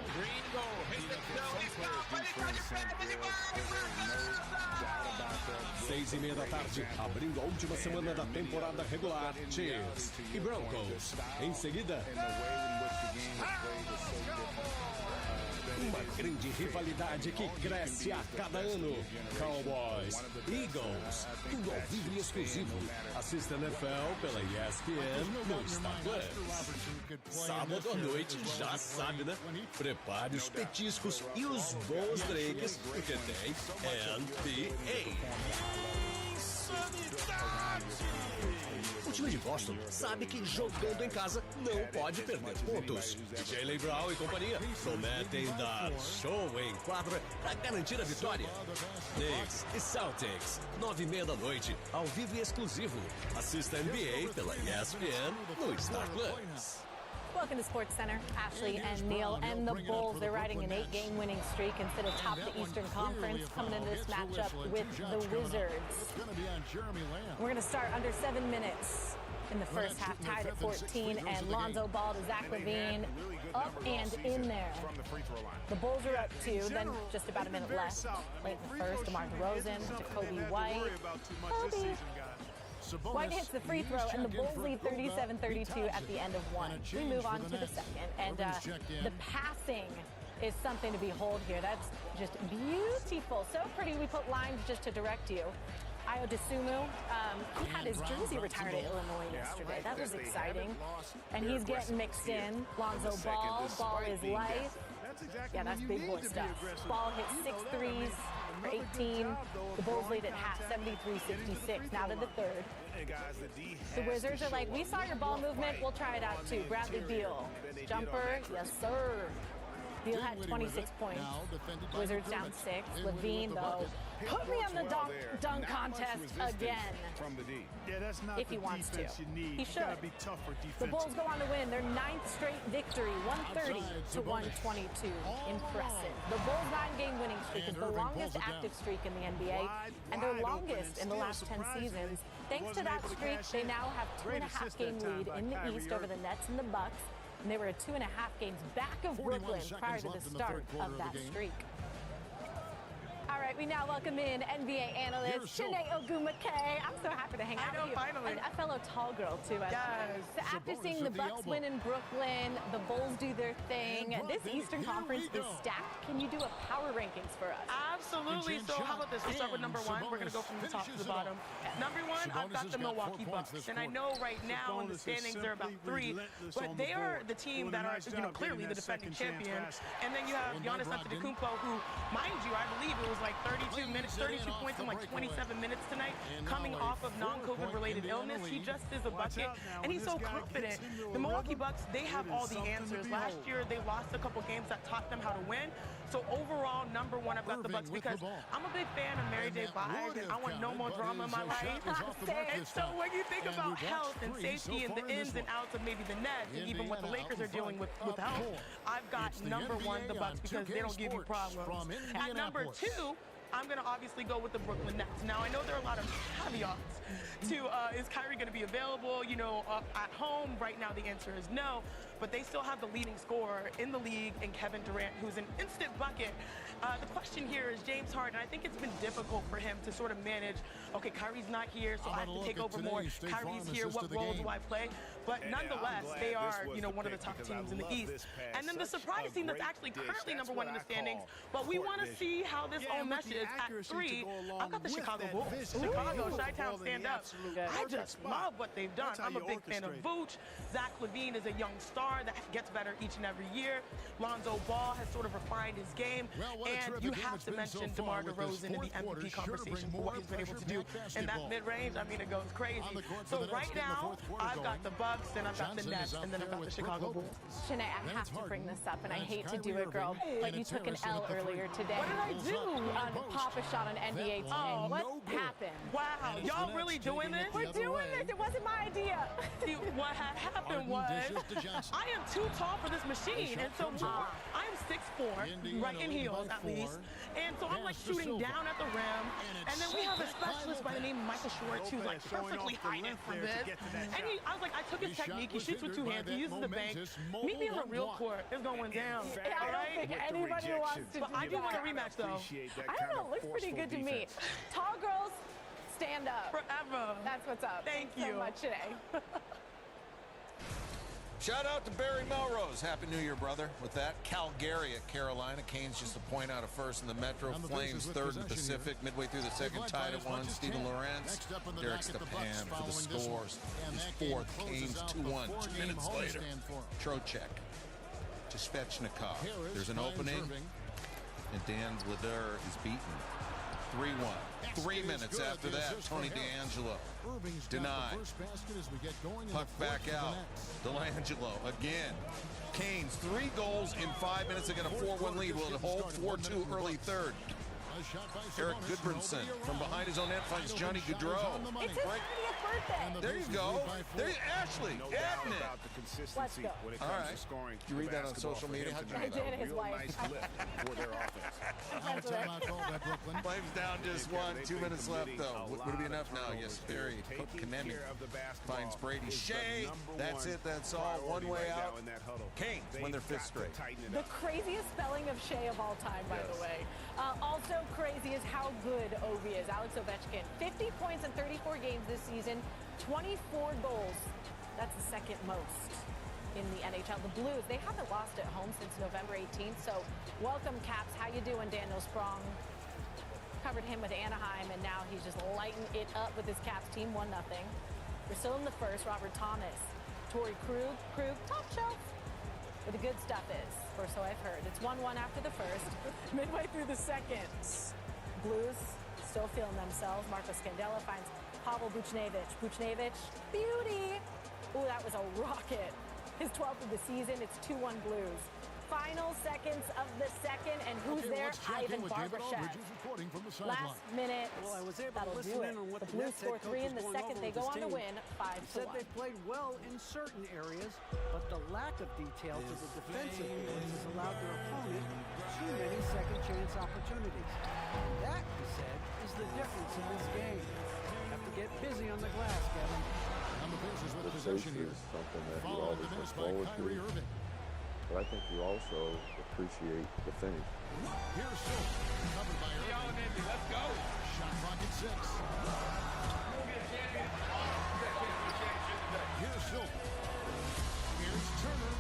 6:30 da tarde, abrindo a última semana da temporada regular, Chiefs e Broncos. Em seguida, Uma grande rivalidade que cresce a cada ano. Cowboys, Eagles, tudo ao vivo e exclusivo. Assista NFL pela ESPN no Star Plus. Sábado à noite, já sabe, né? Prepare os petiscos e os bons drinks, porque tem NBA. O time de Boston sabe que jogando em casa não pode perder pontos. Jaylen Brown e companhia prometem dar show em quadra para garantir a vitória. Knicks e Celtics, 9h30 da noite, ao vivo e exclusivo. Assista a NBA pela ESPN no Star Plus. Welcome to SportsCenter. Ashley and Neil and the Bulls. They're riding an 8-game winning streak and sit atop the Eastern Conference, coming into this matchup with the Wizards. We're going to start under 7 minutes in the first half, tied at 14, and Lonzo Ball to Zach LaVine, up and in there. The Bulls are up 2, then just about a minute left. Late in the first, DeMar DeRozan to Kobe White. Kobe. White hits the free throw, and the Bulls lead 37-32 at the end of 1. We move on to the second, and the passing is something to behold here. That's just beautiful. So pretty, we put lines just to direct you. Ayo Dosunmu, he had his jersey retired at Illinois yesterday. That was exciting. And he's getting mixed in. Lonzo Ball, Ball is life. Yeah, that's big boy stuff. Ball hit 6 threes for 18. The Bulls lead at half, 73-66. Now to the third. The Wizards are like, we saw your ball movement, we'll try it out too. Bradley Beal, jumper, yes sir. Beal had 26 points. Wizards down 6. LaVine, though, put me on the dunk contest again. If he wants to. He should. The Bulls go on to win their 9th straight victory, 130-122. Impressive. The Bulls' 9-game winning streak is the longest active streak in the NBA, and their longest in the last 10 seasons. Thanks to that streak, they now have 2.5-game lead in the East over the Nets and the Bucks. And they were 2.5 games back of Brooklyn prior to the start of that streak. All right, we now welcome in NBA analyst Chiney Ogwumike. I'm so happy to hang out with you. Finally. A fellow tall girl, too. Yes. So after seeing the Bucks win in Brooklyn, the Bulls do their thing, this Eastern Conference is stacked. Can you do a power rankings for us? Absolutely. So how about this? We'll start with number 1. We're going to go from the top to the bottom. Number 1, I've got the Milwaukee Bucks. And I know right now in the standings they're about 3, but they are the team that are, clearly the defending champion. And then you have Giannis Antetokounmpo, who, mind you, I believe it was like 32 points in like 27 minutes tonight, coming off of non-COVID related illness. He just is a bucket, and he's so confident. The Milwaukee Bucks, they have all the answers. Last year, they lost a couple games that taught them how to win. So overall, number 1, I've got the Bucks because I'm a big fan of Mary J. Blige, and I want no more drama in my life. And so when you think about health and safety and the ins and outs of maybe the Nets, and even what the Lakers are dealing with health, I've got number 1, the Bucks, because they don't give you problems. At number 2, I'm going to obviously go with the Brooklyn Nets. Now, I know there are a lot of caveats to is Kyrie going to be available, at home? Right now, the answer is no. But they still have the leading scorer in the league in Kevin Durant, who's an instant bucket. The question here is James Harden. I think it's been difficult for him to sort of manage, okay, Kyrie's not here, so I have to take over more. Kyrie's here, what role do I play? But nonetheless, they are, one of the top teams in the East. And then the surprise team that's actually currently number 1 in the standings, but we want to see how this all meshes at 3. I've got the Chicago Bulls. Chicago, Chi-Town, stand up. I just love what they've done. I'm a big fan of Vooch. Zach LaVine is a young star that gets better each and every year. Lonzo Ball has sort of refined his game. And you have to mention DeMar DeRozan in the MVP conversation for what he's been able to do in that mid-range. I mean, it goes crazy. So right now, I've got the Bucks, then I've got the Nets, and then I've got the Chicago Bulls. Shanae, I have to bring this up, and I hate to do it, girl, but you took an L earlier today. What did I do? Pop a shot on NBA today. What happened? Wow, y'all really doing this? We're doing this. It wasn't my idea. See, what had happened was I am too tall for this machine, and so I am 6'4", right in heels at least, and so I'm like shooting down at the rim, and then we have a specialist by the name of Michael Schwartz who's like perfectly hiding from this, and I was like, I took his technique, he shoots with 2 hands, he uses the bank. Meet me on the real court, it's going down. I don't think anybody wants to do But I do want a rematch though. I don't know, it looks pretty good to me. Tall girls, stand up. Forever. That's what's up. Thank Thanks you so much today. Shout out to Barry Melrose. Happy New Year, brother. With that, Calgary at Carolina. Canes just a point out of first in the Metro. Flames third in the Pacific. Midway through the second, tied at 1. Steven Lorentz, Derek Stepan for the scores. His fourth. Canes 2-1. 2 minutes later, Trocheck to Svechnikov. There's an opening, and Dan Vladar is beaten. 3-1. 3 minutes after that, Tony DeAngelo denied. Puck back out. DeLangelo again. Canes 3 goals in 5 minutes. They get a 4-1 lead. Will it hold? 4-2 early third. Eric Goodbranson from behind his own net finds Johnny Gaudreau. It's his 30th birthday. There you go. There's Ashley. Abnett. Let's go. All right. Did you read that on social media? How'd you I read that? did, his wife. for their offense. Flames down just 1. 2 minutes left, though. Would it be enough now? Yes, Barry Konemi finds Brady Shea. That's it. That's all. One way out. Canes win their 5th straight. The craziest spelling of Shea of all time, by the way. Also crazy is how good Ovi is. Alex Ovechkin, 50 points in 34 games this season, 24 goals. That's the second most in the NHL. The Blues, they haven't lost at home since November 18th, so welcome, Caps. How you doing, Daniel Sprong? Covered him with Anaheim, and now he's just lighting it up with his Caps team, 1-0. We're still in the first. Robert Thomas, Torrey Krug, top shelf. Where the good stuff is, or so I've heard. It's 1-1 after the first. Midway through the second, Blues still feeling themselves. Marco Scandella finds Pavel Buchnevich. Buchnevich, beauty. Ooh, that was a rocket. His 12th of the season. It's 2-1 Blues. Final seconds of the second, and who's there? Ivan Barbashev. Last minute, Well, I was able to that'll listen do in it. on what The the Blues Nets score head coach 3 in was the going second. over They with go his on to team. win He said 5-1. they played well in certain areas, but the lack of detail to the defensive boards has allowed their opponent too many second chance opportunities. That, he said, is the difference in this game. Have to get busy on the glass, Kevin. The chase is something that you always look forward to, but I think you also appreciate the finish. Here's Silk, covered by Irving. Let's go. Shot clock at 6. Here's Silk. Here's Turner.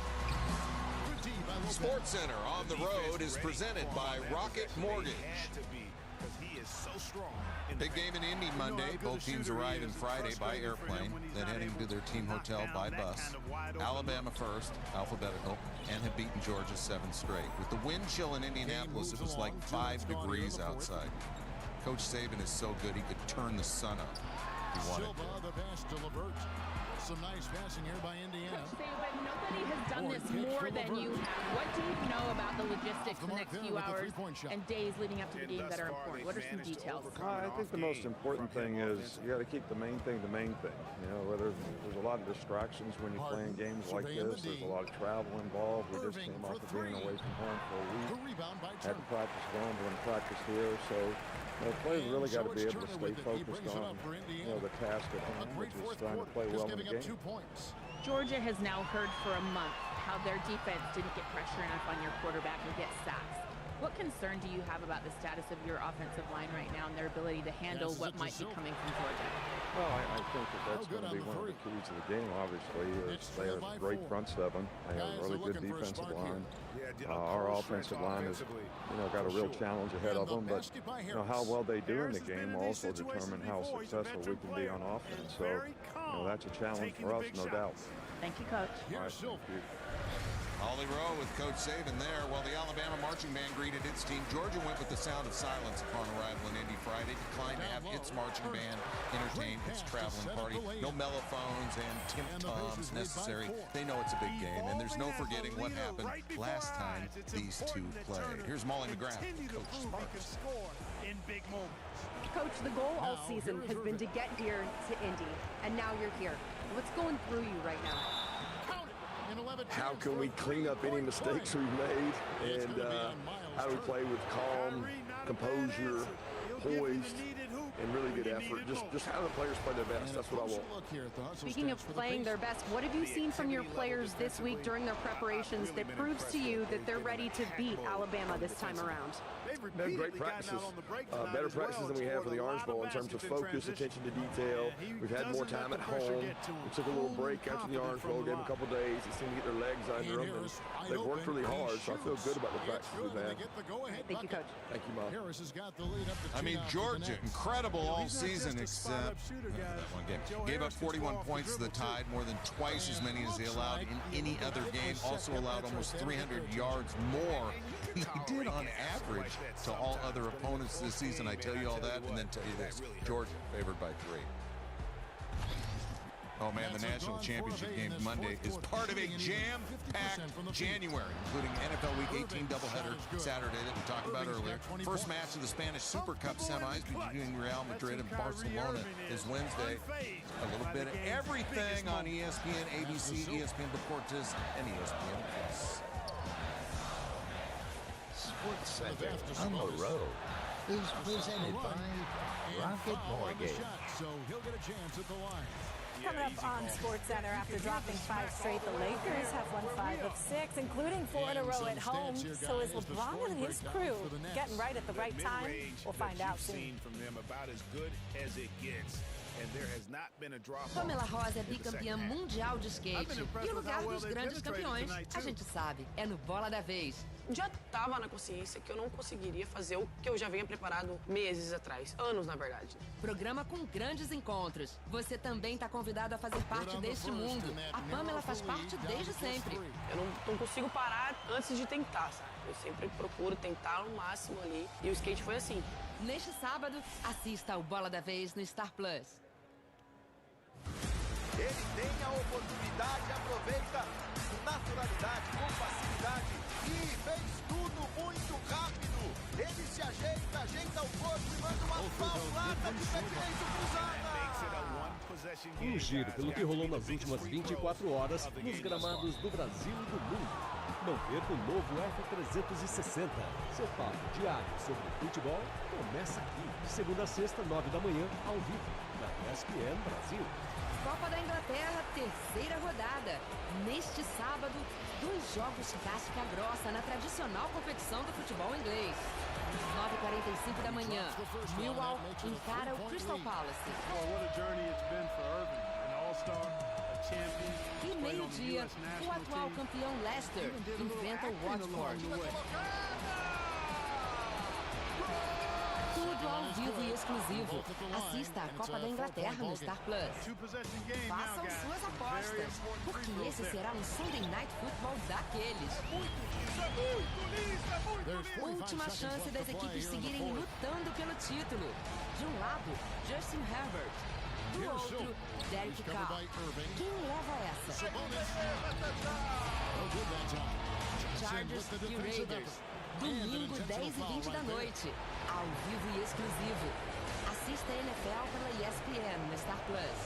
Good D by Lopez. Sports Center on the road is presented by Rocket Mortgage. He is so strong. Big game in Indy Monday. Both teams arriving Friday by airplane, then heading to their team hotel by bus. Alabama first, alphabetical, and have beaten Georgia 7 straight. With the wind chill in Indianapolis, it was like 5 degrees outside. Coach Saban is so good he could turn the sun up if he wanted Silva, to. the pass to Levert. Some nice passing here by Indiana. Coach Saban, nobody has done this more than you have. What do you know about the logistics the next few hours and days leading up to the game that are important? What are some details? I think the most important thing is you got to keep the main thing the main thing. You know, whether there's a lot of distractions when you're playing games like this. There's a lot of travel involved. We just came off of being away from home for a week. Had to practice going, we're going to practice here. So the players really got to be able to stay focused on the task at hand, which is trying to play well in the game. Georgia has now heard for a month how their defense didn't get pressure enough on your quarterback and get sacks. What concern do you have about the status of your offensive line right now and their ability to handle what might be coming from Georgia? Well, I think that's going to be one of the keys to the game, obviously. They have a great front seven. They have a really good defensive line. Our offensive line has, got a real challenge ahead of them. But, how well they do in the game will also determine how successful we can be on offense. So, that's a challenge for us, no doubt. Thank you, Coach. All right, thank you. Ollie Rowe with Coach Saban there. While the Alabama marching band greeted its team, Georgia went with the sound of silence upon arrival in Indy Friday, declined to have its marching band entertain its traveling party. No mellophones and tim-toms necessary. They know it's a big game, and there's no forgetting what happened last time these two played. Here's Molly McGrath, Coach Sparks. In big moments. Coach, the goal all season has been to get here to Indy, and now you're here. What's going through you right now? How can we clean up any mistakes we've made, and how do we play with calm, composure, poised, and really good effort. Just have the players play their best. That's what I want. Speaking of playing their best, what have you seen from your players this week during their preparations that proves to you that they're ready to beat Alabama this time around? They had great practices, better practices than we have for the Orange Bowl in terms of focus, attention to detail. We've had more time at home. We took a little break after the Orange Bowl, gave them a couple days. They seemed to get their legs under them, and they've worked really hard, so I feel good about the practices we've had. Thank you, Coach. Thank you, Mom. I mean, Georgia, incredible all season except that one game. Gave up 41 points to the Tide, more than twice as many as they allowed in any other game. Also allowed almost 300 yards more than they did on average to all other opponents this season. I tell you all that, and then tell you this. Georgia favored by 3. Oh, man, the national championship game Monday is part of a jam-packed January, including NFL Week 18 doubleheader Saturday that we talked about earlier. First match of the Spanish Super Cup semis between Real Madrid and Barcelona is Wednesday. A little bit of everything on ESPN, ABC, ESPN Deportes, and ESPN+. Sports Center on the road is presented by Rocket Mortgage. So he'll get a chance at the line. Coming up on SportsCenter, after dropping 5 straight, the Lakers have won 5 of 6, including 4 in a row at home. So is LeBron and his crew getting right at the right time? We'll find out soon. From them about as good as it gets. And there has not been a drop. Pamela Rosa é bicampeã mundial de skate. E o lugar dos grandes campeões, a gente sabe, é no Bola da Vez. Já estava na consciência que eu não conseguiria fazer o que eu já vinha preparado meses atrás, anos na verdade. Programa com grandes encontros. Você também está convidado a fazer parte deste mundo. A Pamela faz parte desde sempre. Eu não consigo parar antes de tentar, sabe? Eu sempre procuro tentar o máximo ali. E o skate foi assim. Neste sábado, assista ao Bola da Vez no Star Plus. Ele tem a oportunidade, aproveita com naturalidade, com facilidade e fez tudo muito rápido. Ele se ajeita o corpo e manda uma paulada de pé direito cruzada. Um giro pelo que rolou nas últimas 24 horas nos gramados do Brasil e do mundo. Não perca o novo F360. Seu papo diário sobre futebol começa aqui, de segunda a sexta, 9 da manhã, ao vivo, na ESPN Brasil. Copa da Inglaterra, terceira rodada. Neste sábado, 2 jogos casca grossa na tradicional competição do futebol inglês. 9h45 da manhã, Millwall encara o Crystal Palace. E meio-dia, o atual campeão Leicester enfrenta o Watford. Tudo ao vivo e exclusivo. Assista a Copa da Inglaterra no Star Plus. Façam suas apostas, porque esse será um Sunday Night Football daqueles. Última chance das equipes seguirem lutando pelo título. De um lado, Justin Herbert. Do outro, Derek Carr. Quem leva essa? Chargers e Raiders. Domingo, 10h20 da noite. Ao vivo e exclusivo. Assista a NFL pela ESPN no Star Plus.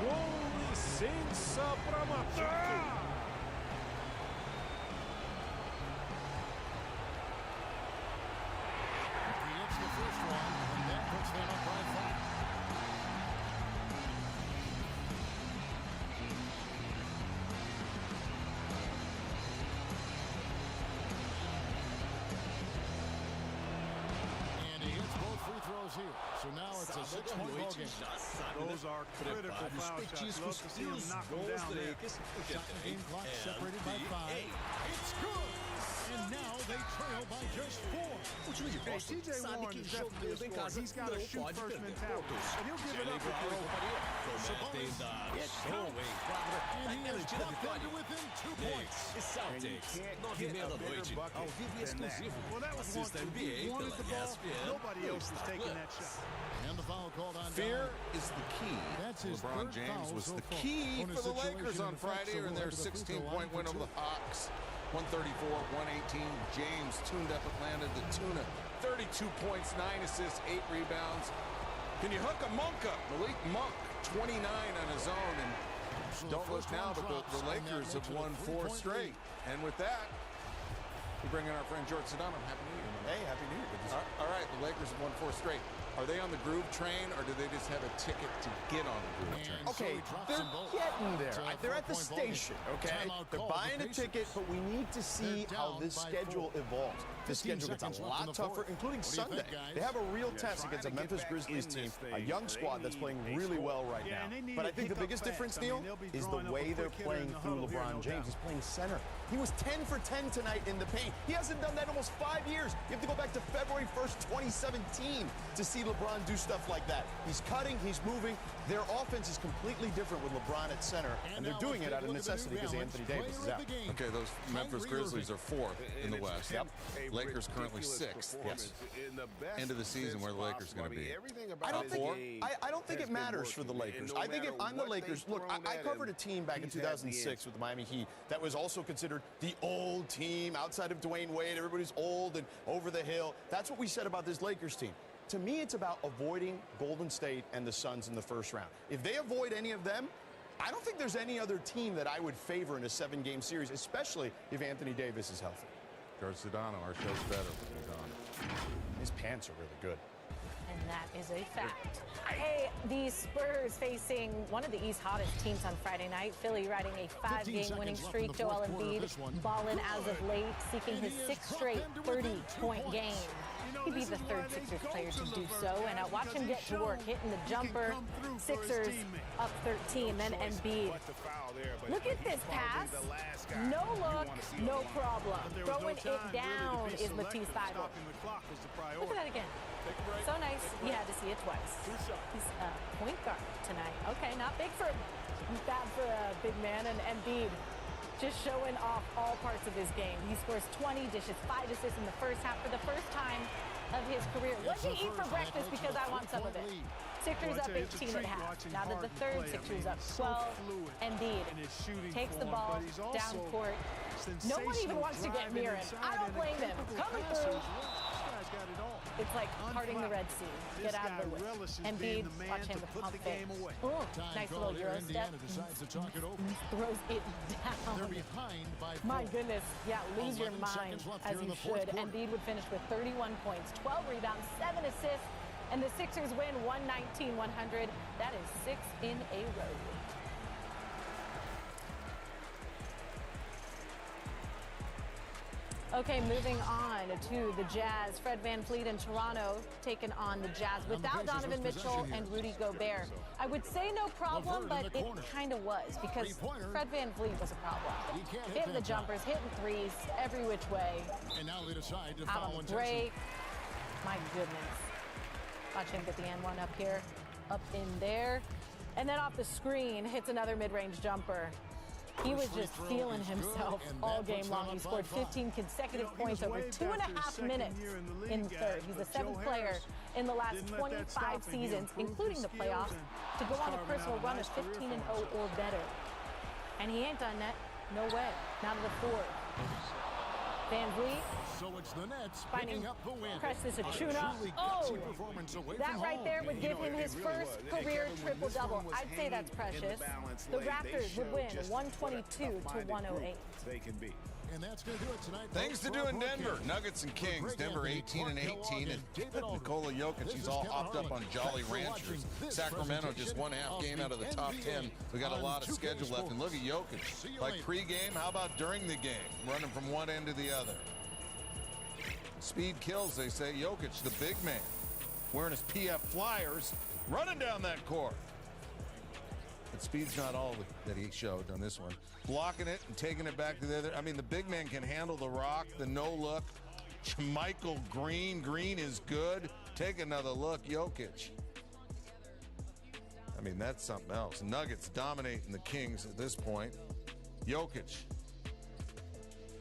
Com licença pra matar! So now it's a 6-point ball game. Those are critical foul shots. Love to see him knock them down there. Game clock separated by 5. It's good! And now they trail by just 4. O time de Boston sabe que jogando em casa não pode perder pontos. Jalen Brown e companhia prometem dar show em quadra para garantir a vitória. Knicks e Celtics, 9h30 da noite, ao vivo e exclusivo. Assista a NBA pela ESPN. Fear is the key. LeBron James was the key for the Lakers on Friday in their 16-point win over the Hawks. 134-118. James tuned up Atlanta to tune 32 points, 9 assists, 8 rebounds. Can you hook a Monk up? Malik Monk, 29 on his own. And don't look now, but the Lakers have won 4 straight. And with that, we bring in our friend George Sedano. Happy New Year. Hey, Happy New Year. All right, the Lakers have won 4 straight. Are they on the groove train, or do they just have a ticket to get on the groove train? Okay, they're getting there. They're at the station, okay? They're buying a ticket, but we need to see how this schedule evolves. The schedule gets a lot tougher, including Sunday. They have a real test against a Memphis Grizzlies team, a young squad that's playing really well right now. But I think the biggest difference, Neil, is the way they're playing through LeBron James. He's playing center. He was 10 for 10 tonight in the paint. He hasn't done that in almost 5 years. You have to go back to February 1st, 2017 to see LeBron do stuff like that. He's cutting, he's moving. Their offense is completely different with LeBron at center, and they're doing it out of necessity because Anthony Davis is out. Okay, those Memphis Grizzlies are 4th in the West. Yep. Lakers currently 6th. Yes. End of the season, where the Lakers going to be? I don't think it matters for the Lakers. I think if I'm the Lakers, look, I covered a team back in 2006 with the Miami Heat that was also considered the old team outside of Dwayne Wade. Everybody's old and over the hill. That's what we said about this Lakers team. To me, it's about avoiding Golden State and the Suns in the first round. If they avoid any of them, I don't think there's any other team that I would favor in a 7-game series, especially if Anthony Davis is healthy. George Sedano, our show's better when he's on. His pants are really good. And that is a fact. Hey, the Spurs facing one of the East's hottest teams on Friday night. Philly riding a 5-game winning streak. Joel Embiid balling as of late, seeking his 6th straight 30-point game. He'd be the 3rd Sixers player to do so, and watch him get to work, hitting the jumper. Sixers up 13, then Embiid. Look at this pass. No look, no problem. Throwing it down is Matisse Thybulle. Look at that again. So nice, he had to see it twice. He's a point guard tonight. Okay, not bad for a big man, and Embiid just showing off all parts of his game. He scores 20, dishes 5 assists in the first half for the first time of his career. What did he eat for breakfast? Because I want some of it. Sixers up 18 at half. Now that the 3rd Sixers up 12. Embiid takes the ball down court. No one even wants to get near him. I don't blame them. Coming through. It's like parting the Red Sea. Get out of the way. Embiid, watch him with pump fake. Oh, nice little Euro step. Throws it down. My goodness. Yeah, lose your mind, as you should. Embiid would finish with 31 points, 12 rebounds, 7 assists, and the Sixers win 119-100. That is 6 in a row. Okay, moving on to the Jazz. Fred VanVleet in Toronto taking on the Jazz without Donovan Mitchell and Rudy Gobert. I would say no problem, but it kind of was because Fred VanVleet was a problem. Hitting the jumpers, hitting threes, every which way. Out on the break. My goodness. Watch him get the N1 up here, up in there. And then off the screen, hits another mid-range jumper. He was just feeling himself all game long. He scored 15 consecutive points over 2.5 minutes in the 3rd. He's the 7th player in the last 25 seasons, including the playoffs, to go on a personal run of 15-0 or better. And he ain't done that. No way. Not to the 4th. VanVleet. So it's the Nets finding up the win. Precious Achuna. Oh, that right there would give him his first career triple-double. I'd say that's Precious. The Raptors would win 122-108. They can be. And that's going to do it tonight. Things to do in Denver. Nuggets and Kings. Denver 18-18. And Nikola Jokic, he's all hopped up on Jolly Ranchers. Sacramento just 1/2 game out of the top 10. We got a lot of schedule left. And look at Jokic. Like pregame, how about during the game? Running from one end to the other. Speed kills, they say. Jokic, the big man, wearing his PF Flyers, running down that court. But speed's not all that he showed on this one. Blocking it and taking it back to the other. I mean, the big man can handle the rock, the no-look. Michael Green. Green is good. Take another look, Jokic. I mean, that's something else. Nuggets dominating the Kings at this point. Jokic.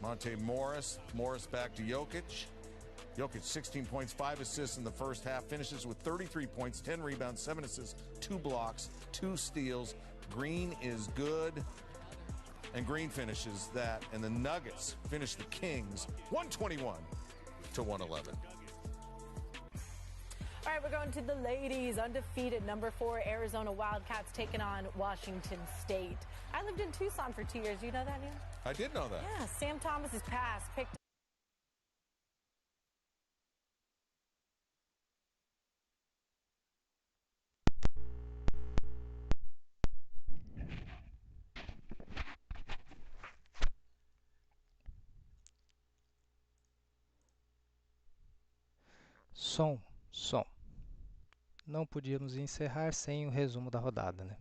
Monte Morris. Morris back to Jokic. Jokic, 16 points, 5 assists in the first half. Finishes with 33 points, 10 rebounds, 7 assists, 2 blocks, 2 steals. Green is good. And Green finishes that. And the Nuggets finish the Kings 121-111. All right, we're going to the ladies. Undefeated number 4 Arizona Wildcats taking on Washington State. I lived in Tucson for 2 years. You know that, Neil? I did know that. Yeah, Sam Thomas's pass picked Som. Não podíamos encerrar sem o resumo da rodada, né?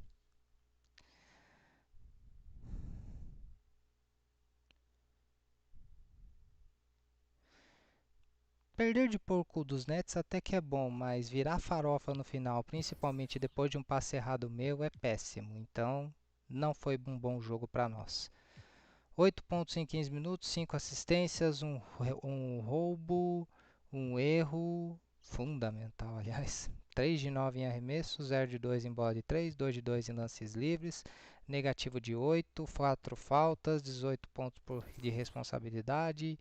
Perder de pouco dos Nets até que é bom, mas virar farofa no final, principalmente depois de um passe errado meu, é péssimo. Então, não foi um bom jogo para nós. 8 pontos em 15 minutos, 5 assistências, um roubo, um erro fundamental, aliás. 3 de 9 em arremesso, 0 de 2 em bola de 3, 2 de 2 em lances livres, negativo de 8, 4 faltas, 18 pontos de responsabilidade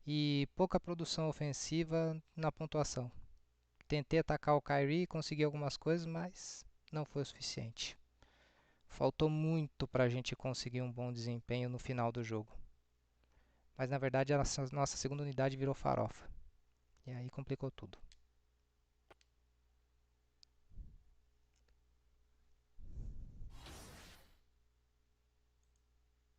e pouca produção ofensiva na pontuação. Tentei atacar o Kyrie, consegui algumas coisas, mas não foi o suficiente. Faltou muito para a gente conseguir um bom desempenho no final do jogo. Mas na verdade a nossa segunda unidade virou farofa. E aí complicou tudo.